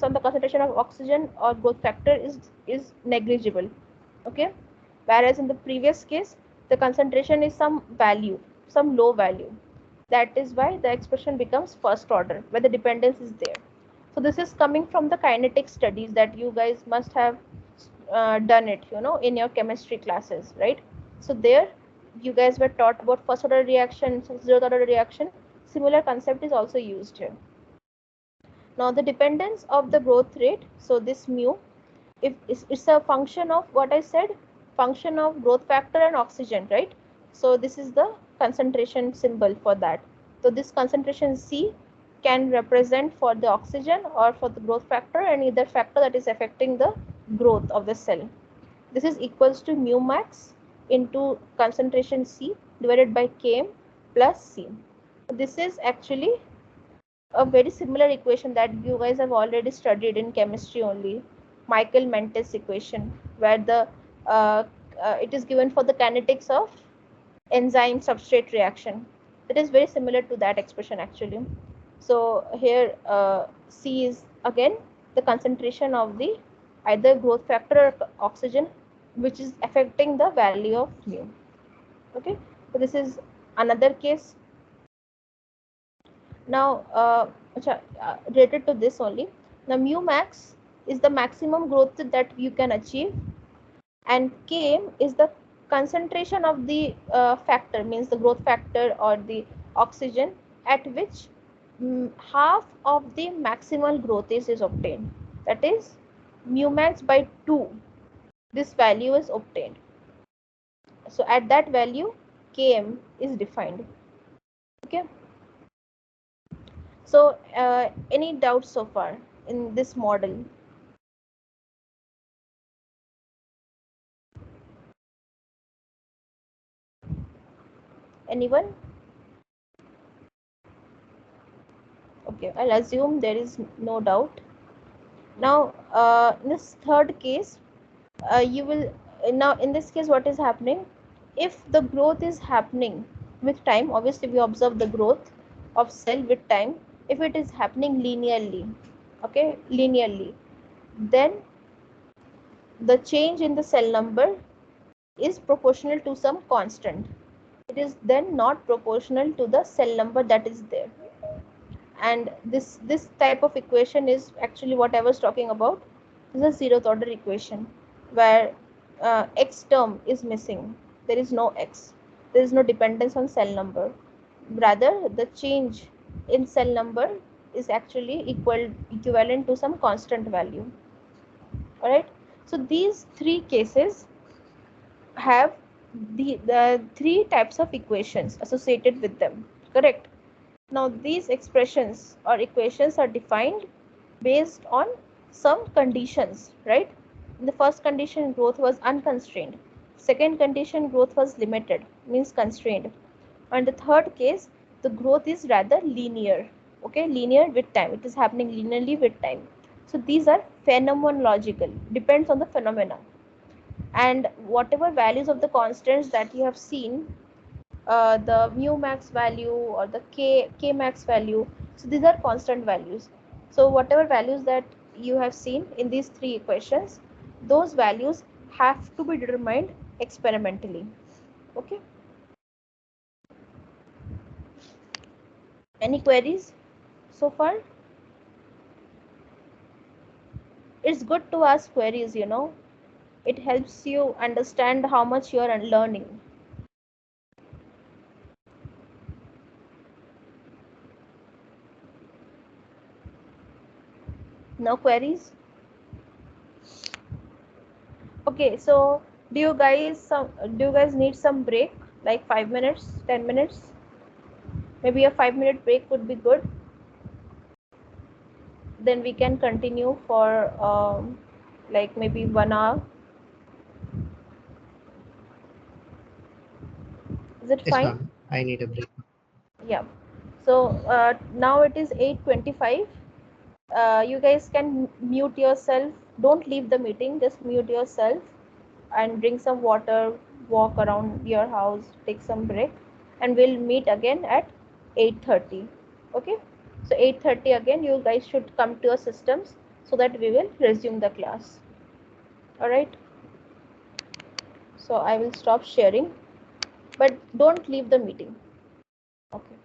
on the concentration of oxygen or growth factor is negligible. Okay. Whereas in the previous case, the concentration is some value, some low value. That is why the expression becomes first order, where the dependence is there. So this is coming from the kinetic studies that you guys must have done it, in your chemistry classes, right? So there you guys were taught about first order reaction, zeroth order reaction. Similar concept is also used here. Now the dependence of the growth rate, so this mu, if it's a function of what I said, function of growth factor and oxygen, right? So this is the concentration symbol for that. So this concentration C can represent for the oxygen or for the growth factor, and either factor that is affecting the growth of the cell. This is equals to mu max into concentration C divided by Km plus C. This is actually a very similar equation that you guys have already studied in chemistry only, Michael-Mentes equation, where the it is given for the kinetics of enzyme substrate reaction. It is very similar to that expression actually. So here C is again the concentration of the either growth factor or oxygen, which is affecting the value of mu. Okay, so this is another case. Now related to this only, now mu max is the maximum growth that you can achieve and K is the concentration of the factor, means the growth factor or the oxygen at which half of the maximal growth is obtained. That is mu max by 2. This value is obtained. So at that value, Km is defined. Okay. So any doubts so far in this model? Anyone? Okay, I'll assume there is no doubt. Now, in this third case, you will now in this case what is happening, if the growth is happening with time, obviously we observe the growth of cell with time. If it is happening linearly, okay, linearly, then the change in the cell number is proportional to some constant. It is then not proportional to the cell number that is there. And this type of equation is actually what I was talking about. This is a zeroth order equation where x term is missing. There is no x. There is no dependence on cell number. Rather, the change in cell number is actually equivalent to some constant value. All right. So these three cases have the three types of equations associated with them. Correct. Now these expressions or equations are defined based on some conditions, right? In the first condition, growth was unconstrained. Second condition, growth was limited, means constrained. And the third case, the growth is rather linear, okay, linear with time. It is happening linearly with time. So these are phenomenological, depends on the phenomena. And whatever values of the constants that you have seen, the mu max value or the k max value, so these are constant values. So whatever values that you have seen in these three equations, those values have to be determined experimentally. Okay. Any queries so far? It's good to ask queries, it helps you understand how much you are learning. No queries? Okay, so do you guys need some break, like 5 minutes, 10 minutes? Maybe a 5-minute break would be good. Then we can continue for like maybe 1 hour. Is it Yes, fine? ma'am. I need a break. Yeah. So now it is 8:25. You guys can mute yourself. Don't leave the meeting. Just mute yourself and drink some water, walk around your house, take some break, and we'll meet again at 8:30. Okay. So 8:30 again, you guys should come to your systems so that we will resume the class. All right. So I will stop sharing, but don't leave the meeting. Okay.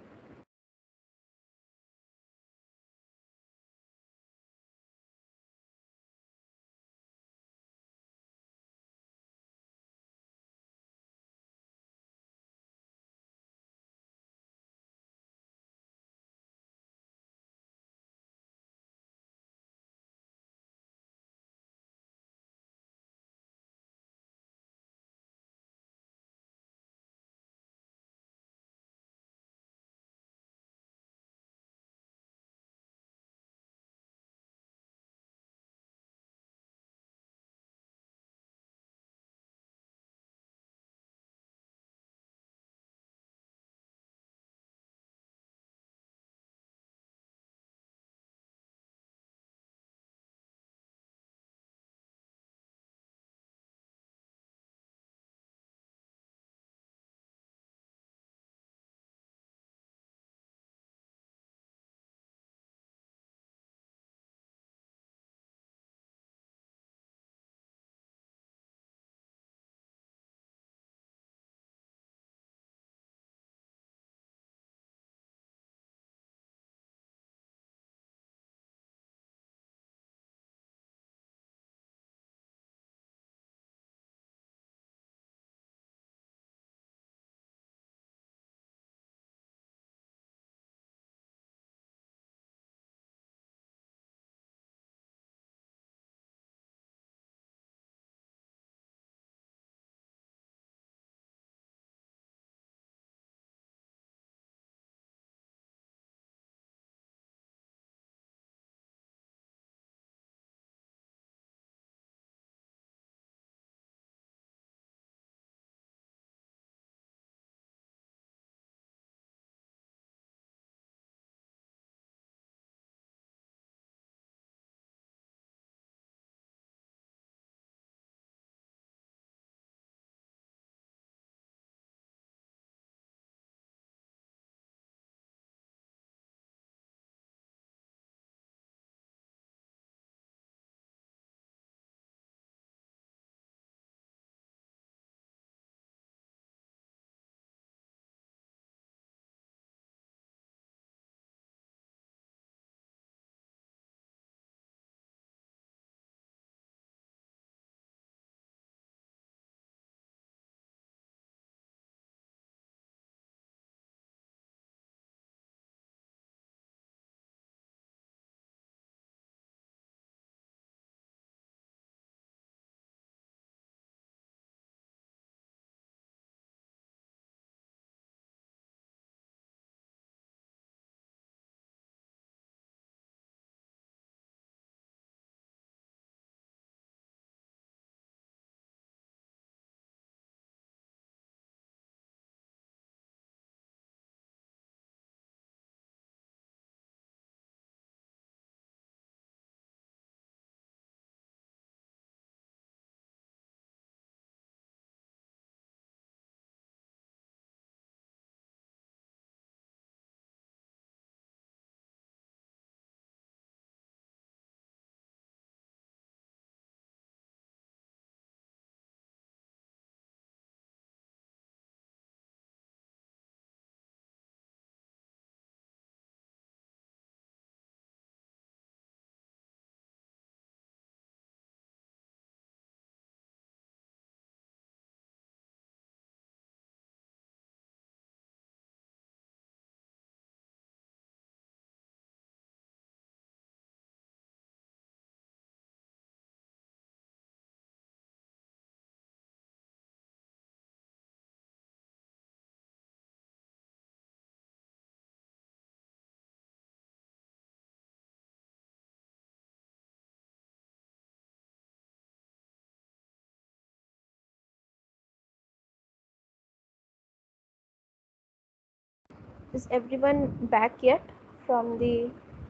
Is everyone back yet from the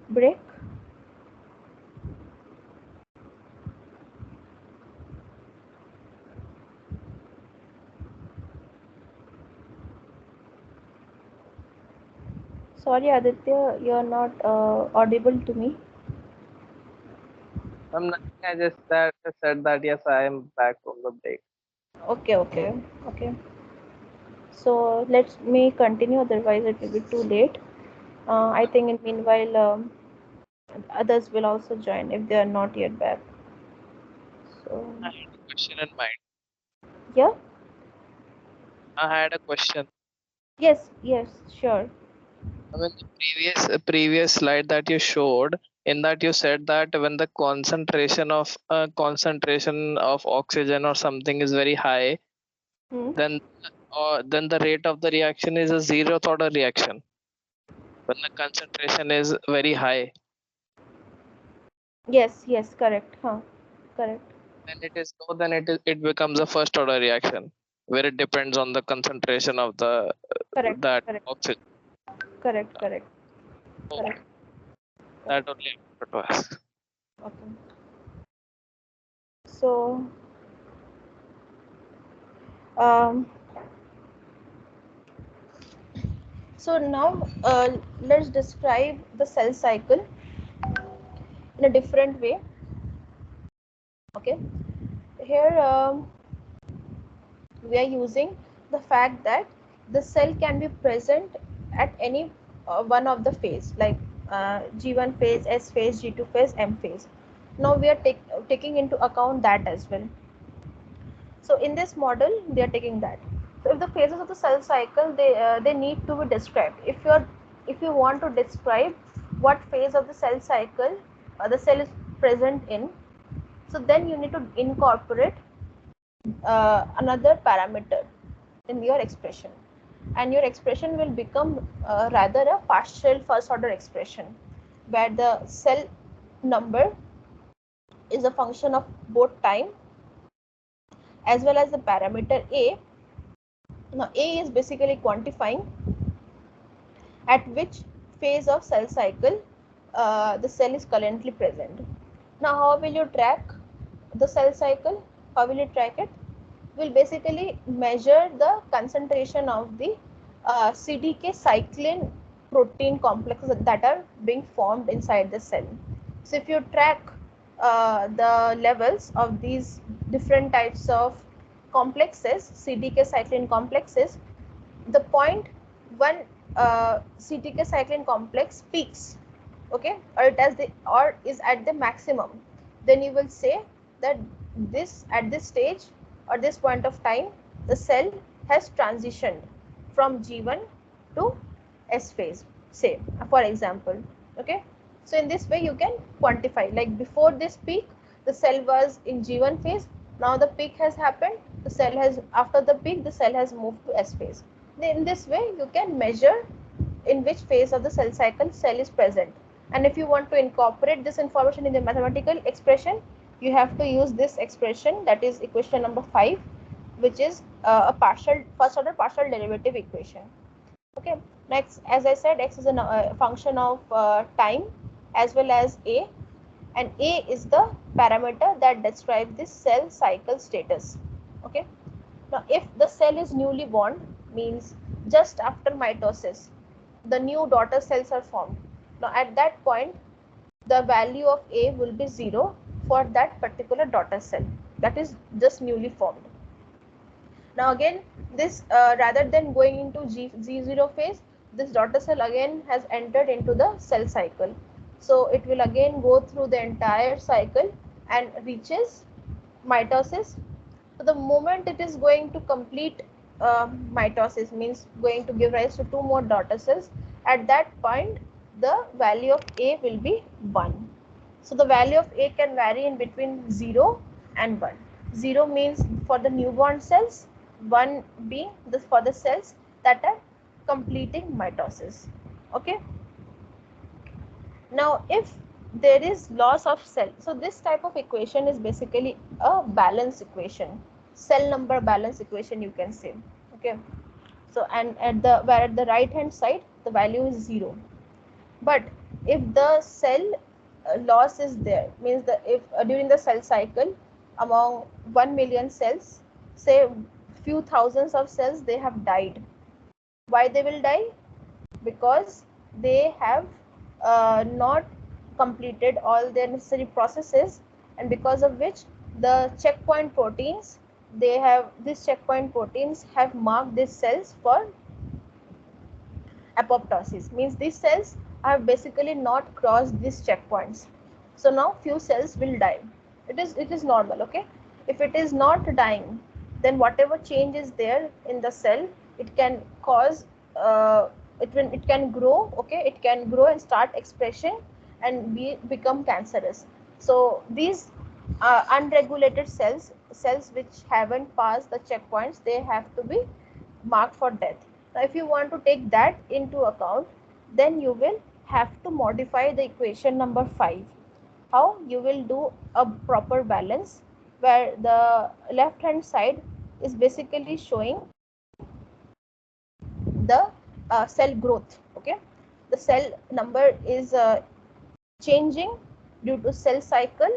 break? Sorry, Aditya, you're not audible to me. Nothing. I just said that yes, I am back from the break. Okay. So let me continue, otherwise it will be too late. I think in meanwhile others will also join if they are not yet back. So I had a question in mind. yeah, I had a question. yes, sure. I mean, the previous slide that you showed, in that you said that when the concentration of oxygen or something is very high, Hmm. then the rate of the reaction is a zeroth order reaction. When the concentration is very high, Yes, correct. Correct, then it is low. Then it becomes a first order reaction, where it depends on the concentration of the correct, that correct, oxygen. correct, correct, Okay, correct, that correct. only I wanted to ask. Okay. So um, now let's describe the cell cycle in a different way. Okay. Here we are using the fact that the cell can be present at any one of the phase, like G1 phase, S phase, G2 phase, M phase. Now we are taking into account that as well. So in this model they are taking that. So if the phases of the cell cycle, they need to be described. If you want to describe what phase of the cell cycle the cell is present in, so then you need to incorporate another parameter in your expression, and your expression will become rather a partial first order expression, where the cell number is a function of both time as well as the parameter a. Now a is basically quantifying at which phase of cell cycle the cell is currently present. Now how will you track the cell cycle? How will you track it? Will basically measure the concentration of the CDK cyclin protein complexes that are being formed inside the cell. So if you track the levels of these different types of complexes, CDK cyclin complexes, the point when CDK cyclin complex peaks, okay, or it has the or is at the maximum, then you will say that this at this stage or this point of time the cell has transitioned from G1 to S phase, say, for example. Okay, so in this way you can quantify, like before this peak the cell was in G1 phase, now the peak has happened, the cell has, after the peak the cell has moved to S phase. In this way you can measure in which phase of the cell cycle cell is present. And if you want to incorporate this information in the mathematical expression, you have to use this expression, that is equation number 5, which is a partial first order partial derivative equation. Okay, next, as I said, x is a function of time as well as a, and a is the parameter that describes the cell cycle status. Okay, now if the cell is newly born, means just after mitosis the new daughter cells are formed. Now at that point the value of a will be 0 for that particular daughter cell that is just newly formed. Now again, this rather than going into G0 phase, this daughter cell again has entered into the cell cycle. So it will again go through the entire cycle and reaches mitosis. So the moment it is going to complete mitosis, means going to give rise to two more daughter cells, at that point the value of A will be 1. So the value of A can vary in between 0 and 1. 0 means for the newborn cells, 1 being for the cells that are completing mitosis. Okay. Now if there is loss of cell, so this type of equation is basically a balance equation, cell number balance equation you can say. Okay. So and at the right hand side the value is 0. But if the cell loss is there, means that if during the cell cycle among 1 million cells, say few thousands of cells they have died. Why they will die? Because they have not completed all their necessary processes, and because of which the checkpoint proteins, these checkpoint proteins have marked these cells for apoptosis, means these cells have basically not crossed these checkpoints. So now few cells will die. It is normal, okay? If it is not dying, then whatever change is there in the cell, it can cause it can grow, okay? It can grow and start expression and become cancerous. So these unregulated cells which haven't passed the checkpoints, they have to be marked for death. Now, if you want to take that into account, then you will have to modify the equation number 5. How? You will do a proper balance where the left hand side is basically showing the cell growth, okay? The cell number is changing due to cell cycle,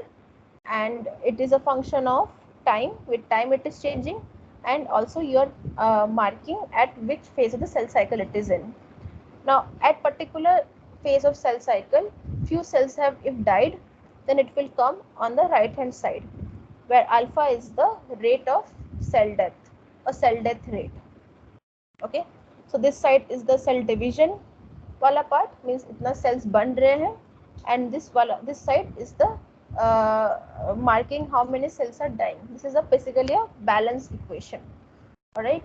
and it is a function of time. With time it is changing, and also you are marking at which phase of the cell cycle it is in. Now at particular phase of cell cycle, few cells have if died, then it will come on the right hand side, where alpha is the rate of cell death, a cell death rate. Okay, so this side is the cell division wala part, means itna cells ban rahe hain, and this side is the marking how many cells are dying. This is basically a balance equation. All right,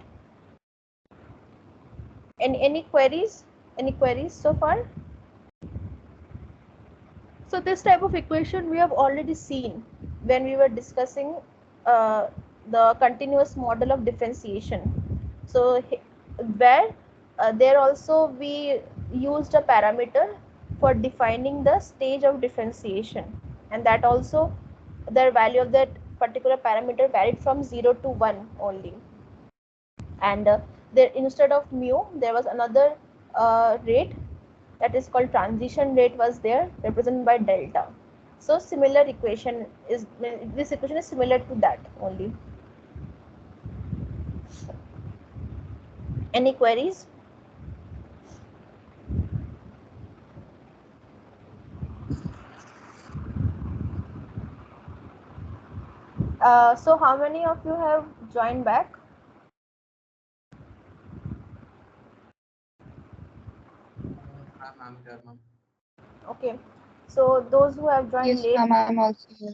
any queries so far? So this type of equation we have already seen when we were discussing the continuous model of differentiation. So where there also we used a parameter for defining the stage of differentiation, and that also the value of that particular parameter varied from 0 to 1 only. And there, instead of mu, there was another rate that is called transition rate was there, represented by delta. So similar equation is, this equation is similar to that only. Any queries? So how many of you have joined back? I'm here, ma'am. Okay, so those who have joined Yes, late. ma'am, I'm also here.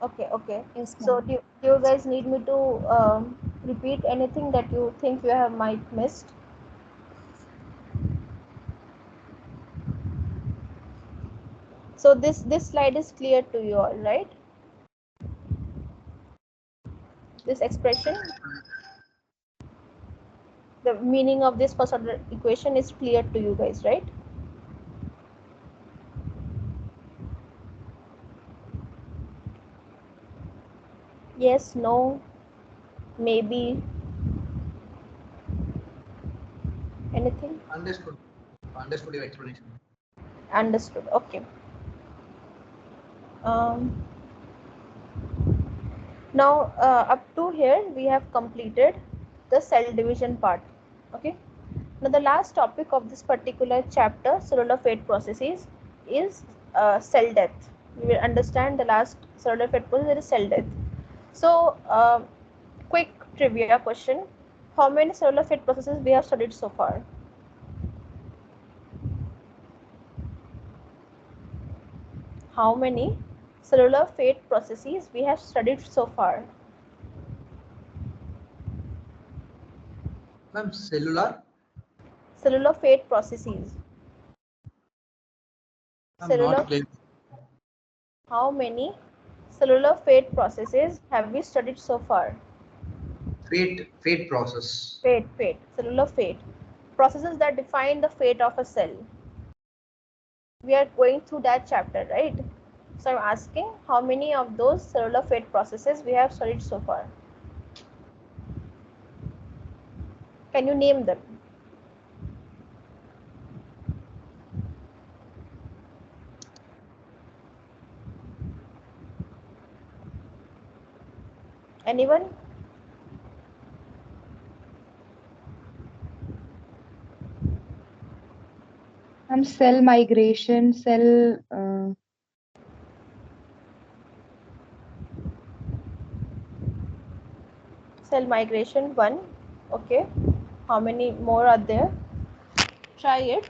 Okay. Yes, So ma'am. do you guys need me to repeat anything that you think you have might missed? So this slide is clear to you all, right? This expression, the meaning of this first order equation is clear to you guys, right? Yes, no, maybe, anything? Understood. Understood your explanation. Understood. Okay. Um, Now up to here we have completed the cell division part. Okay. Now the last topic of this particular chapter, cellular fate processes, is cell death. We will understand the last cellular fate process is cell death. So quick trivia question: how many cellular fate processes we have studied so far? How many cellular fate processes we have studied so far? Ma'am, cellular? Cellular fate processes. I'm not Cellular. clear. How many cellular fate processes have we studied so far? Fate process. Fate, cellular fate. Processes that define the fate of a cell. We are going through that chapter, right? So I'm asking how many of those cellular fate processes we have studied so far. Can you name them? Anyone? Cell migration, Cell migration, one. Okay. How many more are there? Try it.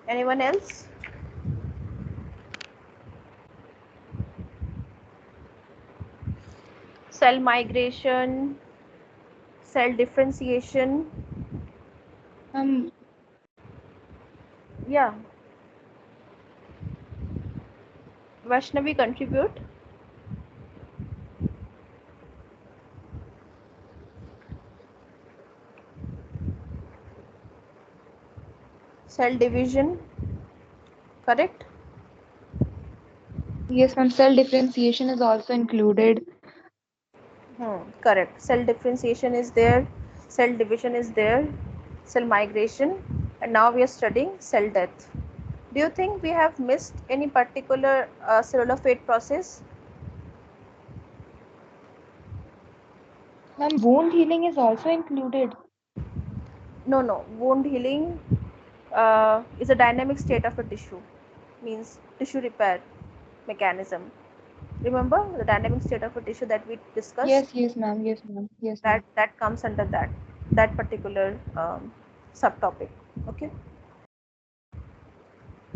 Anyone else? Cell migration, cell differentiation. um, Yeah. Vaishnavi, contribute. Cell division, correct? yes, ma'am. Cell differentiation is also included. Correct. Cell differentiation is there, cell division is there, cell migration, and now we are studying cell death. Do you think we have missed any particular cellular fate process? Ma'am, wound healing is also included. No, no. Wound healing is a dynamic state of a tissue, means tissue repair mechanism. Remember the dynamic state of a tissue that we discussed? Yes, yes, ma'am. Yes, ma'am. Yes, That ma'am. that comes under that particular subtopic. Okay.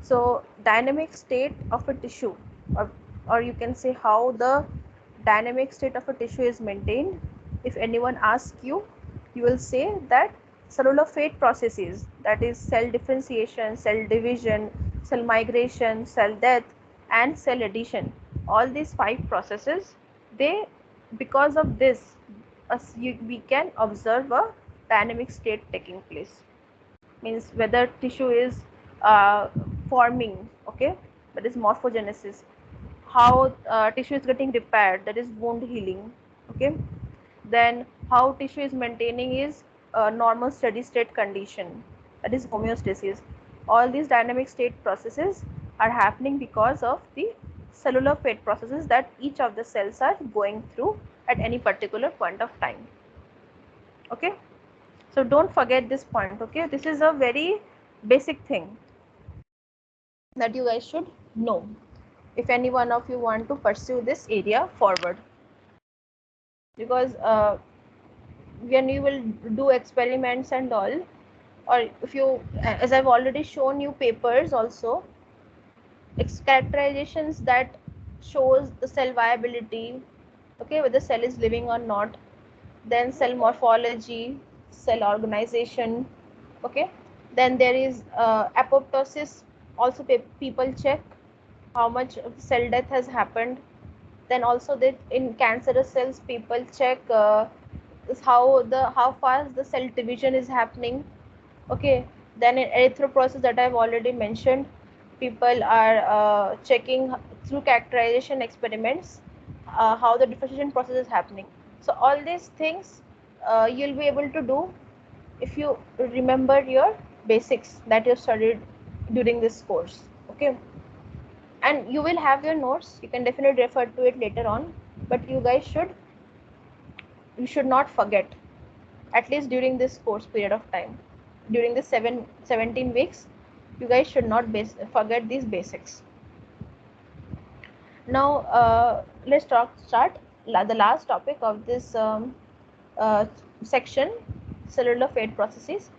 So dynamic state of a tissue, or, or you can say how the dynamic state of a tissue is maintained. If anyone asks you, you will say that cellular fate processes, that is cell differentiation, cell division, cell migration, cell death, and cell adhesion. All these 5 processes, they, because of this, we can observe a dynamic state taking place, means whether tissue is uh, forming, okay, that is morphogenesis, how tissue is getting repaired, that is wound healing, okay, then how tissue is maintaining is normal steady state condition, that is homeostasis. All these dynamic state processes are happening because of the cellular fate processes that each of the cells are going through at any particular point of time. Okay, so don't forget this point. Okay, this is a very basic thing that you guys should know if any one of you want to pursue this area forward, because when you will do experiments and all, or if you, as I've already shown you papers also, characterizations that shows the cell viability, okay, whether cell is living or not, then cell morphology, cell organization, okay, then there is apoptosis, also people check how much of cell death has happened. Then also that in cancerous cells people check is how fast the cell division is happening, okay. Then in erythropoiesis that I've already mentioned, people are checking through characterization experiments how the differentiation process is happening. So all these things you'll be able to do if you remember your basics that you studied during this course, okay. And you will have your notes, you can definitely refer to it later on, but you should not forget, at least during this course period of time, during the 17 weeks, you guys should not forget these basics. Now let's start the last topic of this uh, section, cellular fate processes,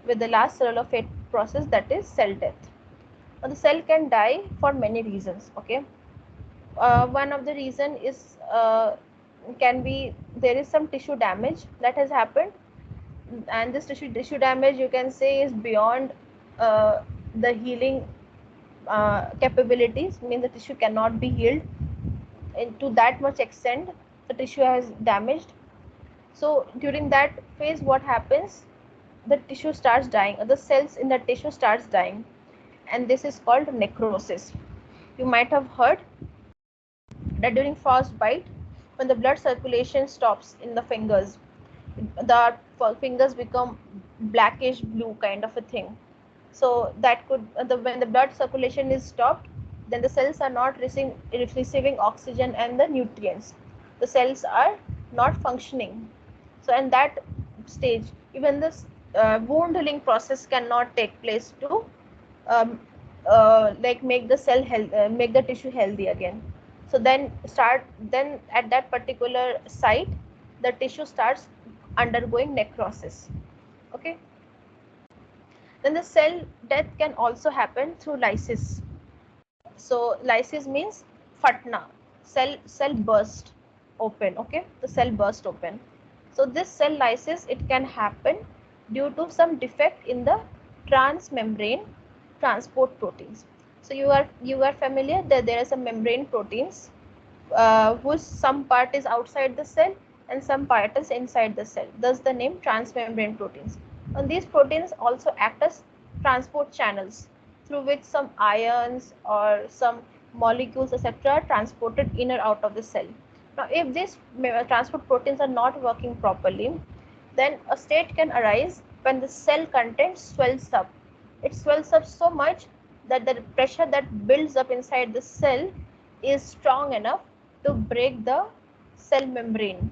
with the last cellular fate process, that is cell death. Now the cell can die for many reasons, okay. One of the reason is can be there is some tissue damage that has happened, and this tissue damage you can say is beyond the healing capabilities, means the tissue cannot be healed to that much extent, the tissue has damaged. So during that phase what happens, the tissue starts dying, the cells in the tissue starts dying, and this is called necrosis. You might have heard that during frostbite, when the blood circulation stops in the fingers, the fingers become blackish blue kind of a thing. So that could when the blood circulation is stopped, then the cells are not receiving oxygen and the nutrients. The cells are not functioning. So in that stage, even this wound healing process cannot take place to um, like make the make the tissue healthy again. So then at that particular site, the tissue starts undergoing necrosis. Okay. Then the cell death can also happen through lysis. So lysis means fatna, cell burst open. Okay, the cell burst open. So this cell lysis, it can happen due to some defect in the transmembrane transport proteins. So you are familiar that there are some membrane proteins whose some part is outside the cell and some part is inside the cell. Thus the name transmembrane proteins. And these proteins also act as transport channels through which some ions or some molecules etc. are transported in or out of the cell. Now if these transport proteins are not working properly, then a state can arise when the cell content swells up. It swells up so much that the pressure that builds up inside the cell is strong enough to break the cell membrane.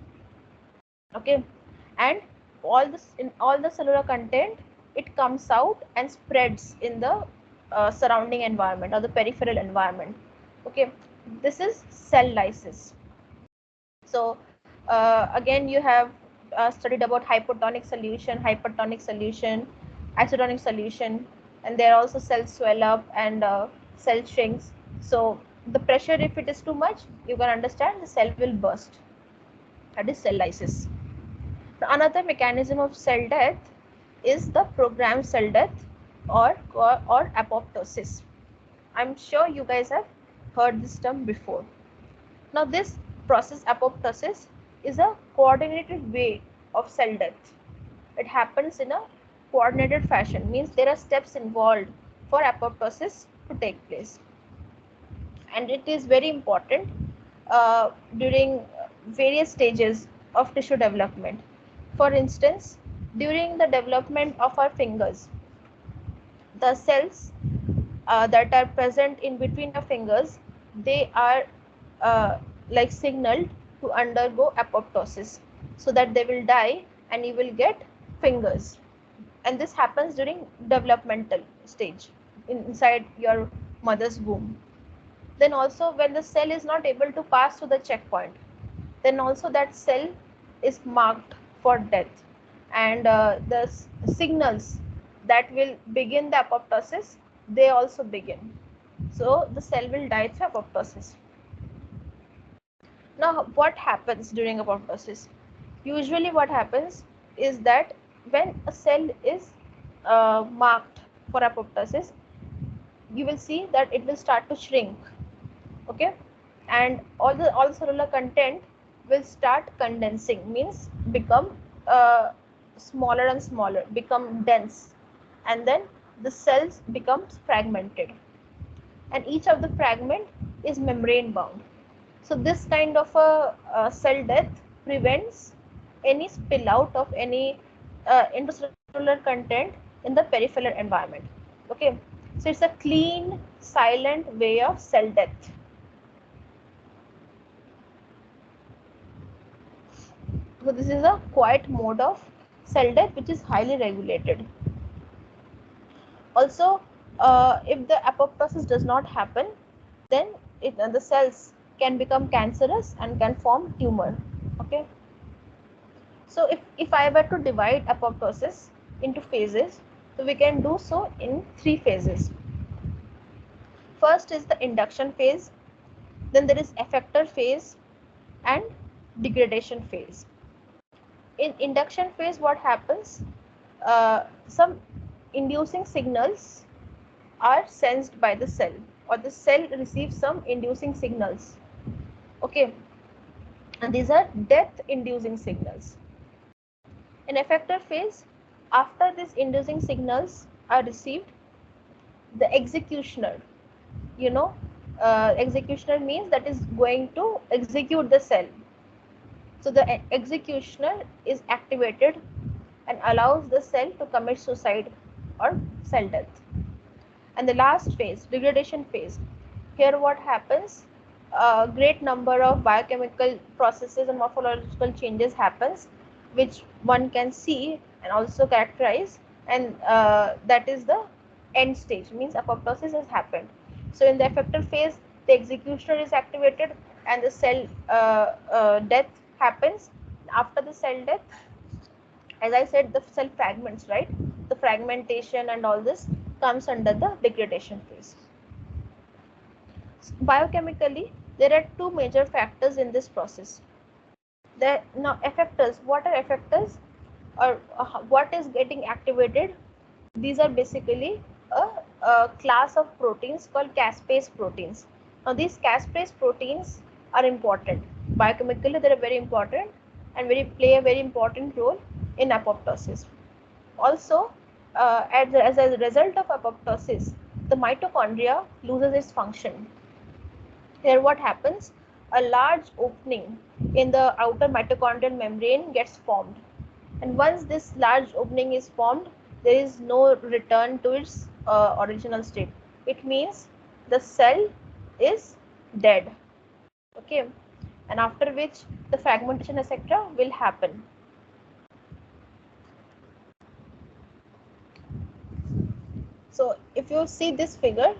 Okay, and in all the cellular content, it comes out and spreads in the surrounding environment or the peripheral environment. Okay, this is cell lysis. So again, you have studied about hypertonic solution, isotonic solution, and there also cells swell up and cell shrinks. So the pressure, if it is too much, you can understand the cell will burst. That is cell lysis. Another mechanism of cell death is the programmed cell death or apoptosis. I'm sure you guys have heard this term before. Now this process, apoptosis, is a coordinated way of cell death. It happens in a coordinated fashion, means there are steps involved for apoptosis to take place. And it is very important during various stages of tissue development. For instance, during the development of our fingers, the cells that are present in between the fingers, they are like signaled to undergo apoptosis so that they will die and you will get fingers. And this happens during developmental stage inside your mother's womb. Then also when the cell is not able to pass through the checkpoint, then also that cell is marked for death, and the signals that will begin the apoptosis, they also begin. So the cell will die through apoptosis. Now what happens during apoptosis? Usually what happens is that when a cell is marked for apoptosis, you will see that it will start to shrink. Okay, and all the cellular content will start condensing, means become smaller and smaller, become dense, and then the cells becomes fragmented, and each of the fragment is membrane bound. So this kind of a cell death prevents any spill out of any intracellular content in the peripheral environment. Okay, so it's a clean, silent way of cell death. So this is a quiet mode of cell death which is highly regulated. Also, if the apoptosis does not happen, then the cells can become cancerous and can form tumor. Okay. So if I were to divide apoptosis into phases, so we can do so in 3 phases. First is the induction phase, then there is effector phase and degradation phase. In induction phase, what happens? Some inducing signals are sensed by the cell, or the cell receives some inducing signals. Okay, and these are death inducing signals. In effector phase, after these inducing signals are received, the executioner, executioner means that is going to execute the cell. So the executioner is activated and allows the cell to commit suicide. or cell death. And the last phase, degradation phase. Here what happens? A great number of biochemical processes and morphological changes happens, which one can see and also characterize, and that is the end stage, means apoptosis has happened. So in the effector phase, the executioner is activated and the cell death happens. After the cell death, as I said, the cell fragments, right? The fragmentation and all this comes under the degradation phase. Biochemically, there are two major factors in this process. Now effectors, what are effectors, or what is getting activated? These are basically a class of proteins called caspase proteins. Now these caspase proteins are important. Biochemically, they are very important and play a very important role in apoptosis. Also, as a result of apoptosis, the mitochondria loses its function. Here what happens? A large opening in the outer mitochondrial membrane gets formed. And once this large opening is formed, there is no return to its original state. It means the cell is dead. Okay. And after which the fragmentation, etc., will happen. So if you see this figure,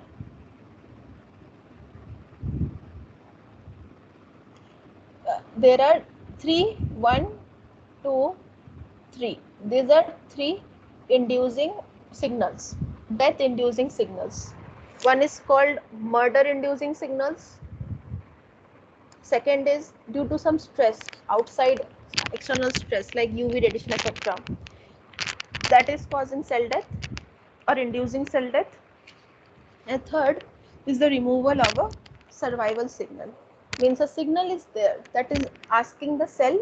there are 3, 1, 2, 3. These are 3 inducing signals, death inducing signals. One is called murder inducing signals. Second is due to some stress, outside external stress like UV radiation, etc., that is causing cell death or inducing cell death. And third is the removal of a survival signal. Means a signal is there that is asking the cell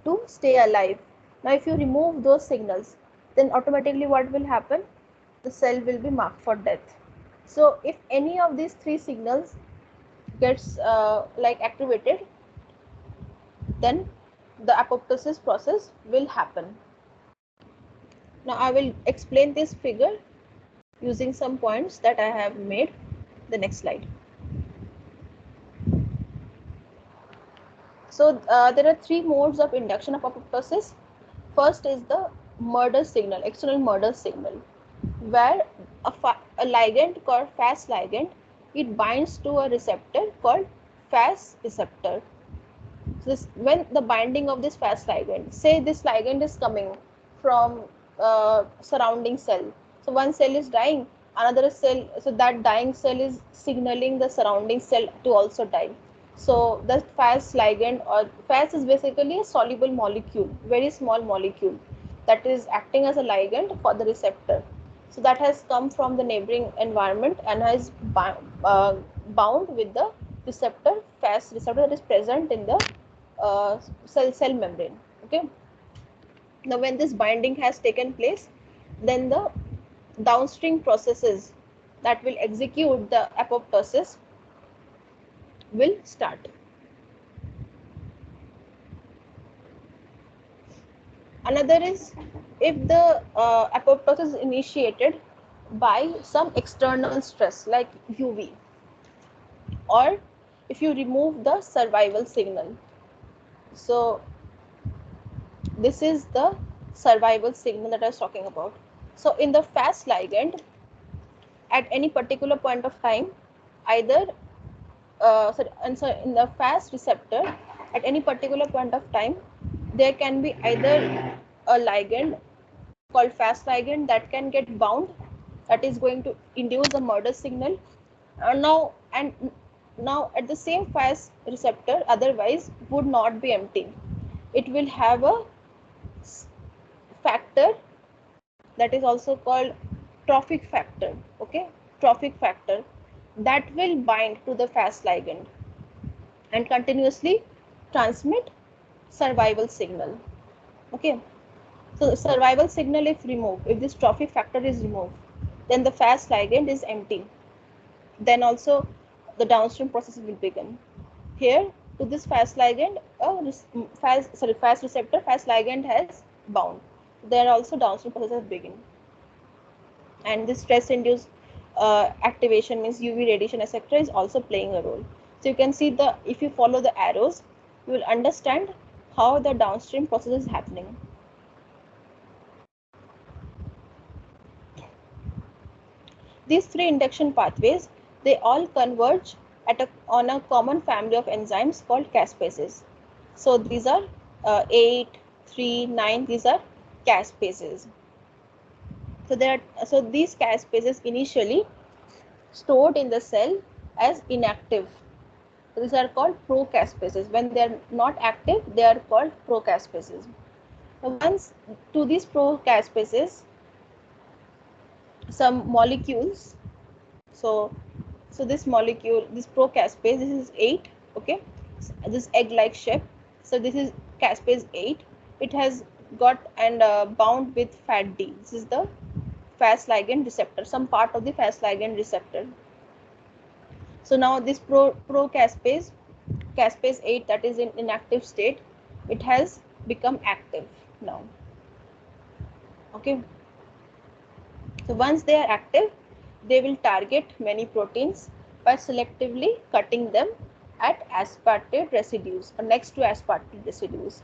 to stay alive. Now if you remove those signals, then automatically what will happen? The cell will be marked for death. So if any of these 3 signals gets activated, then the apoptosis process will happen. Now I will explain this figure using some points that I have made. The next slide. So there are 3 modes of induction of apoptosis. First is the murder signal, external murder signal, where a ligand called Fas ligand, it binds to a receptor called Fas receptor. So when the binding of this Fas ligand, say this ligand is coming from surrounding cell. So one cell is dying, another cell, so that dying cell is signaling the surrounding cell to also die. So the Fas ligand, or Fas is basically a soluble molecule, very small molecule that is acting as a ligand for the receptor. So that has come from the neighboring environment and has bound with the receptor, Fas receptor, that is present in the cell membrane. Okay. Now when this binding has taken place, then the downstream processes that will execute the apoptosis will start. Another is if the apoptosis is initiated by some external stress like UV, or if you remove the survival signal. So this is the survival signal that I was talking about. So in the Fas ligand, at any particular point of time, either in the Fas receptor, at any particular point of time, there can be either a ligand called Fas ligand that can get bound, that is going to induce a murder signal. Now at the same Fas receptor otherwise would not be empty. It will have a factor that is also called trophic factor. Okay, trophic factor that will bind to the Fas ligand and continuously transmit survival signal. Okay, so the survival signal, if removed, if this trophic factor is removed, then the Fas ligand is empty. Then also the downstream process will begin. Here to this Fas ligand, Fas receptor, Fas ligand has bound. There also downstream processes begin. and this stress induced activation means UV radiation etc. is also playing a role. So you can see the, if you follow the arrows, you will understand how the downstream process is happening. These three induction pathways, they all converge on a common family of enzymes called caspases. So these are 8, 3, 9, these are caspases. So these caspases initially stored in the cell as inactive. So these are called procaspases. When they are not active, they are called procaspases. So once to these procaspases, some molecules, so this molecule, this procaspase, this is 8, okay, this egg-like shape. So this is caspase 8. It has got and bound with fat D. This is the Fas ligand receptor, some part of the Fas ligand receptor. So now this procaspase, caspase 8, that is in inactive state, it has become active now. Okay. So once they are active, they will target many proteins by selectively cutting them at aspartate residues or next to aspartate residues.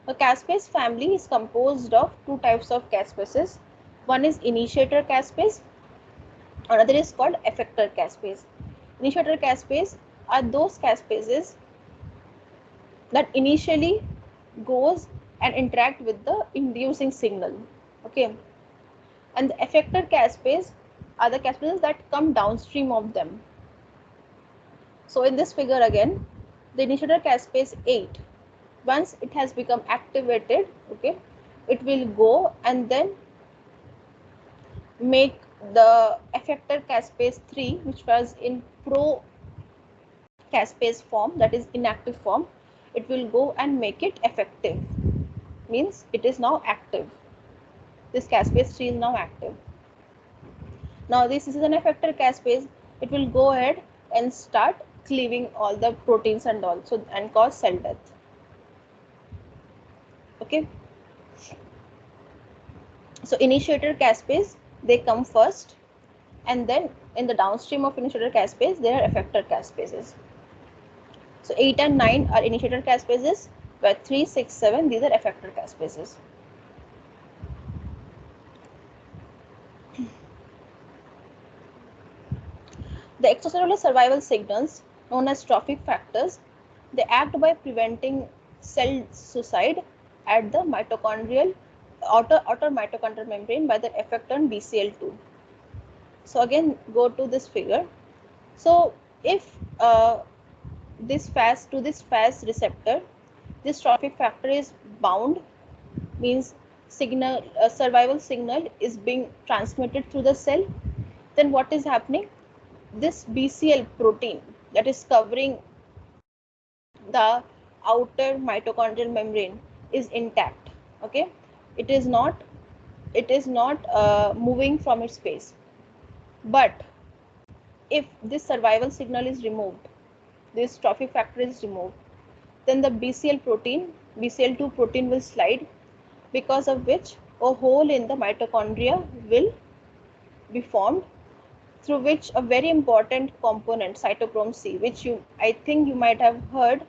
A caspase family is composed of two types of caspases. One is initiator caspase, another is called effector caspase. Initiator caspase are those caspases that initially goes and interact with the inducing signal. Okay. And the effector caspase are the caspases that come downstream of them. So in this figure again, the initiator caspase 8, once it has become activated, okay, it will go and then make the effector caspase 3, which was in pro caspase form, that is inactive form, it will go and make it effective, means it is now active. This caspase 3 is now active. Now this is an effector caspase, it will go ahead and start cleaving all the proteins and also and cause cell death. Okay. So initiator caspase, they come first, and then in the downstream of initiator caspase, there are effector caspases. So 8 and 9 are initiator caspases, where 3, 6, 7, these are effector caspases. The extracellular survival signals, known as trophic factors, they act by preventing cell suicide at the mitochondrial outer mitochondrial membrane by the effector BCL2. So again, go to this figure. So if this Fas receptor, this trophic factor is bound, means signal survival signal is being transmitted through the cell, then what is happening? This BCL protein that is covering the outer mitochondrial membrane is intact. Okay, it is not moving from its space. But if this survival signal is removed, this trophic factor is removed, then the BCL2 protein will slide, because of which a hole in the mitochondria will be formed, through which a very important component, cytochrome C, which I think you might have heard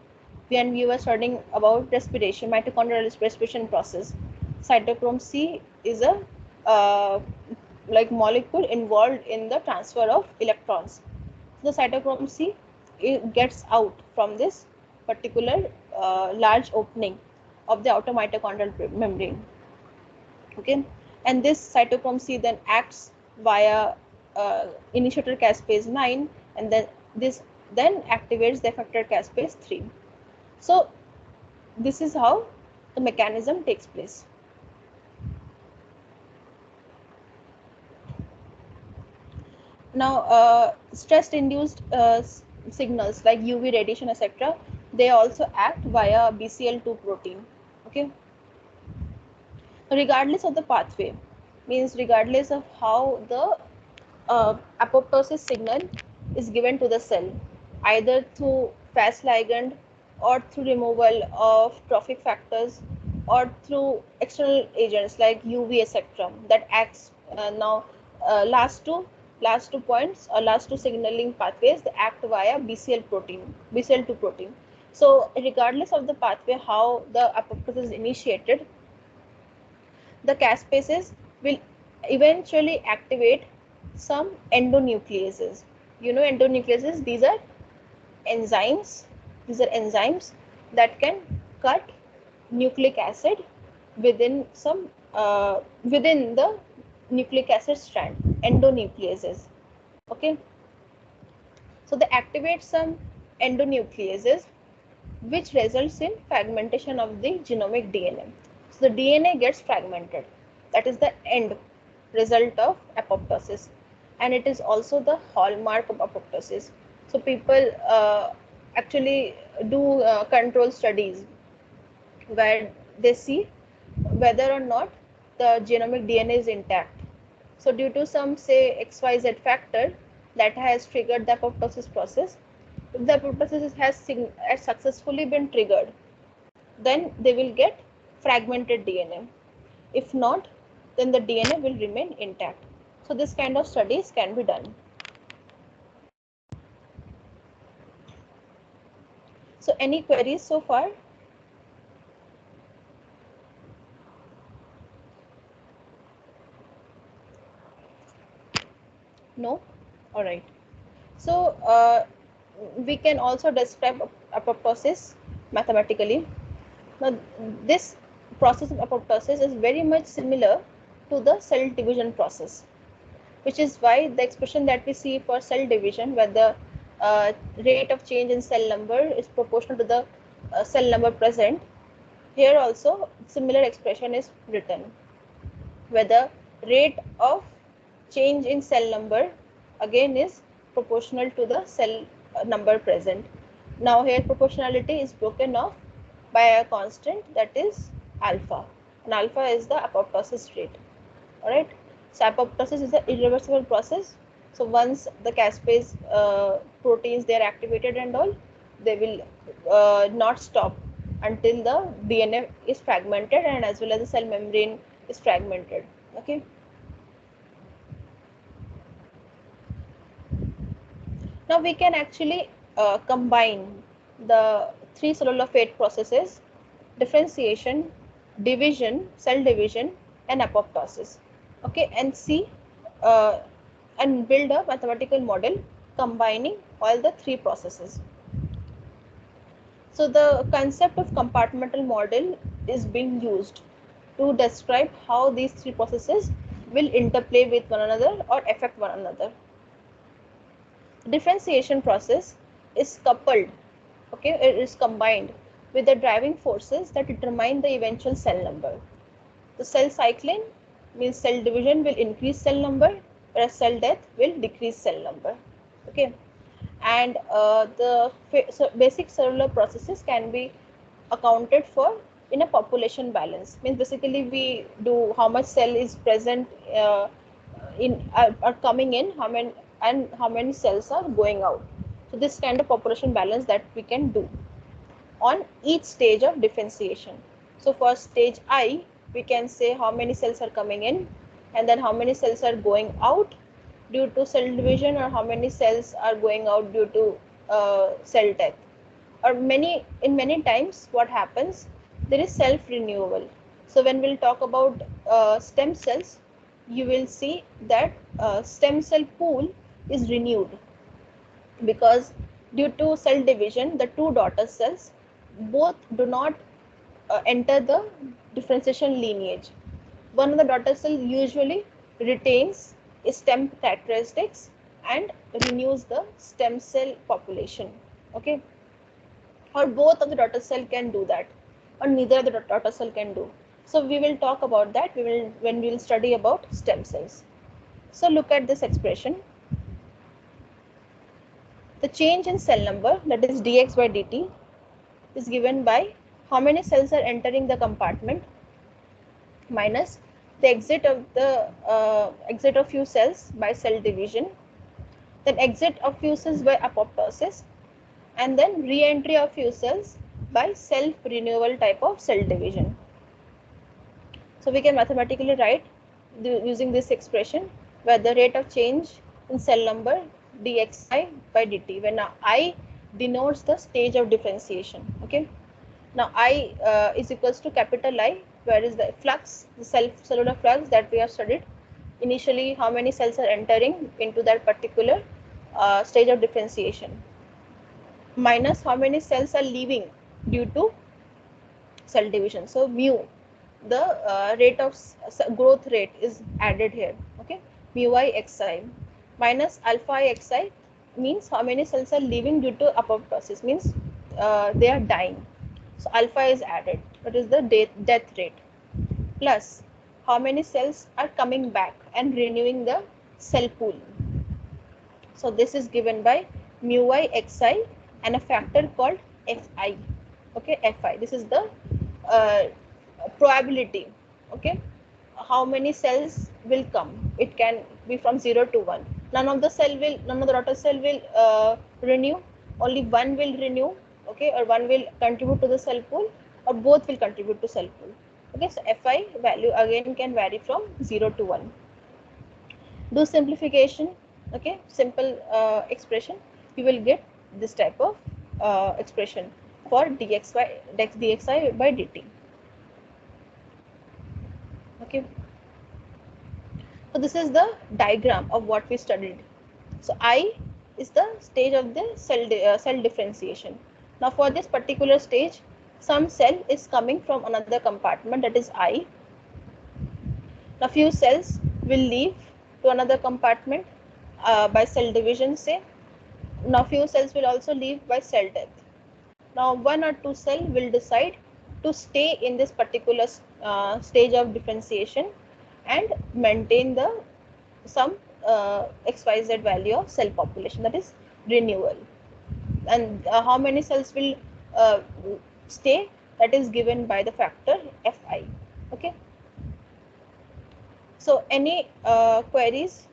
when we were studying about respiration, mitochondrial respiration process. Cytochrome C is a like molecule involved in the transfer of electrons. So the cytochrome C, it gets out from this particular large opening of the outer mitochondrial membrane. Okay, and this cytochrome C then acts via initiator caspase 9, and then this then activates the effector caspase 3. So this is how the mechanism takes place. Now stress induced signals like UV radiation etc., they also act via BCL2 protein. Okay, regardless of the pathway, means regardless of how the apoptosis signal is given to the cell, either through Fas ligand or through removal of trophic factors or through external agents like UV etc., that acts Now last two points, or last two signaling pathways, they act via BCL2 protein. So regardless of the pathway how the apoptosis is initiated, the caspases will eventually activate some endonucleases. You know endonucleases, these are enzymes. These are enzymes that can cut nucleic acid within within the nucleic acid strand, endonucleases. Okay, so they activate some endonucleases, which results in fragmentation of the genomic DNA. So the DNA gets fragmented. That is the end result of apoptosis, and it is also the hallmark of apoptosis. So people actually do control studies where they see whether or not the genomic DNA is intact. So due to some say XYZ factor that has triggered the apoptosis process, if the apoptosis has successfully been triggered, then they will get fragmented DNA. If not, then the DNA will remain intact. So this kind of studies can be done. So any queries so far? No? All right. So we can also describe apoptosis mathematically. Now this process of apoptosis is very much similar to the cell division process, which is why the expression that we see for cell division, where the rate of change in cell number is proportional to the cell number present, here also similar expression is written, where the rate of change in cell number again is proportional to the cell number present. Now here proportionality is broken off by a constant, that is alpha, and alpha is the apoptosis rate. All right, so apoptosis is an irreversible process. So once the caspase proteins, they are activated and all, they will not stop until the DNA is fragmented, and as well as the cell membrane is fragmented. Okay, now we can actually combine the three cellular fate processes: differentiation, division, cell division, and apoptosis. Okay, and see uh, and build a mathematical model combining all the three processes. So the concept of compartmental model is being used to describe how these three processes will interplay with one another or affect one another. Differentiation process is coupled, okay, it is combined with the driving forces that determine the eventual cell number. The cell cycling means cell division will increase cell number, whereas cell death will decrease cell number. Okay, and so basic cellular processes can be accounted for in a population balance. Means basically we do how much cell is present are coming in, how many cells are going out. So this kind of population balance that we can do on each stage of differentiation. So for stage I, we can say how many cells are coming in, and then how many cells are going out due to cell division, or how many cells are going out due to cell death. Or many times what happens, there is self renewal. So when we'll talk about stem cells, you will see that stem cell pool is renewed, because due to cell division, the two daughter cells both do not enter the differentiation lineage. One of the daughter cell usually retains stem characteristics and renews the stem cell population. Okay, or both of the daughter cell can do that, or neither of the daughter cell can do. So we will talk about that when we will study about stem cells. So look at this expression. The change in cell number, that is dx by dt, is given by how many cells are entering the compartment minus the exit of few cells by cell division, then exit of few cells by apoptosis, and then re-entry of few cells by self-renewal type of cell division. So we can mathematically write using this expression where the rate of change in cell number dxi by dt, when I denotes the stage of differentiation. Okay, now I is equals to capital I, where is the flux, the cellular flux that we have studied initially, how many cells are entering into that particular stage of differentiation, minus how many cells are leaving due to cell division. So mu, the rate of growth rate is added here. Okay, mu I xi minus alpha I xi means how many cells are leaving due to apoptosis, means they are dying. So alpha is added, that is the death rate, plus how many cells are coming back and renewing the cell pool. So this is given by mu I xi and a factor called fi. Okay, fi, this is the uh, probability. Okay, how many cells will come, it can be from 0 to 1. None of the daughter cell will renew, only one will renew. Okay, or one will contribute to the cell pool, or both will contribute to cell pool. Okay, so fi value again can vary from 0 to 1. Do simplification. Okay, simple expression, you will get this type of expression for dxi by dt. Okay, so this is the diagram of what we studied. So I is the stage of the cell differentiation. Now for this particular stage, some cell is coming from another compartment, that is I. Now few cells will leave to another compartment by cell division, say. Now few cells will also leave by cell death. Now one or two cell will decide to stay in this particular stage of differentiation and maintain the some xyz value of cell population, that is renewal. And how many cells will uh, stay, that is given by the factor fi. Okay, so any queries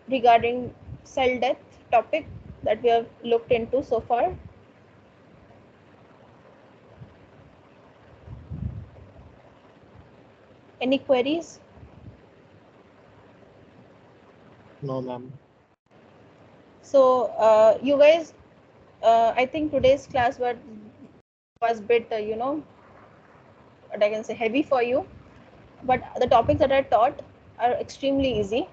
regarding cell death topic that we have looked into so far? Any queries? No, ma'am. So you guys, I think today's class was bit what I can say, heavy for you, but the topics that I taught are extremely easy.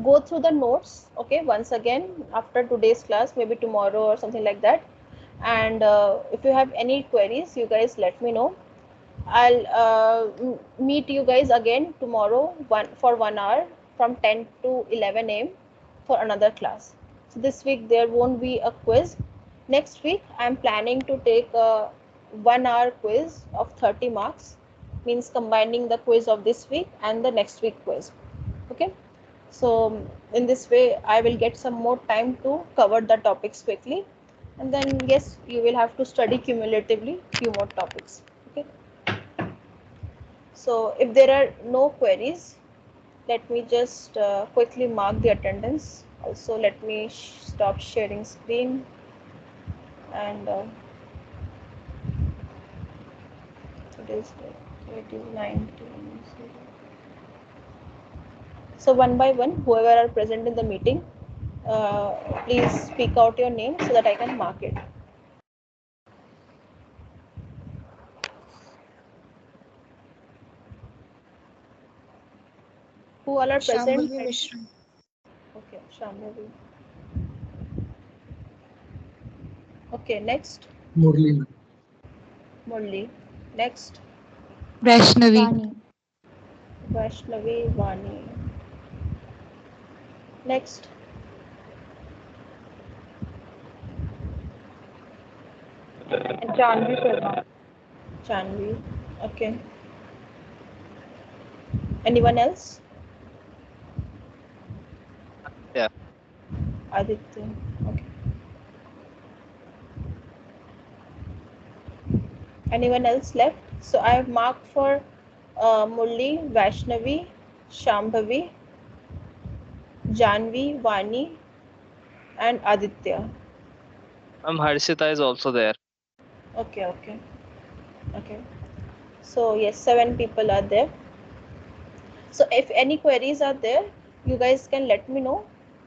Go through the notes, okay, once again after today's class, maybe tomorrow or something like that. And if you have any queries, you guys let me know. I'll meet you guys again tomorrow for 1 hour from 10 to 11 a.m. for another class. So this week there won't be a quiz. Next week I'm planning to take a 1 hour quiz of 30 marks, means combining the quiz of this week and the next week quiz. Okay. So in this way I will get some more time to cover the topics quickly, and then yes, you will have to study cumulatively few more topics. Okay. So if there are no queries, let me just quickly mark the attendance. Also, let me stop sharing screen, and it is 19. So one by one, whoever are present in the meeting, please speak out your name so that I can mark it. Who all are present? Shambhavi Mishra. Okay, Shambhavi. Okay, next, Murli. Murli. Next, Vaishnavi. Vani. Vaishnavi, Vani. Next, Janvi Sharma. Chanvi. Okay. Anyone else? Yeah. Aditya. Okay. Anyone else left? So I have marked for Murli, Vaishnavi, Shambhavi, Janvi, Vani, and Aditya. Harshita is also there. Okay, okay, okay. So yes, 7 people are there. So if any queries are there, you guys can let me know.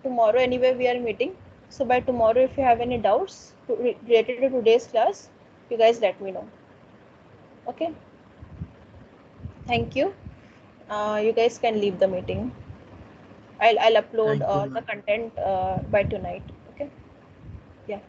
Tomorrow anyway we are meeting, so by tomorrow if you have any doubts related to today's class, you guys let me know. Okay, thank you. You guys can leave the meeting. I'll upload Thank you, the ma'am. content by tonight. Okay, yeah.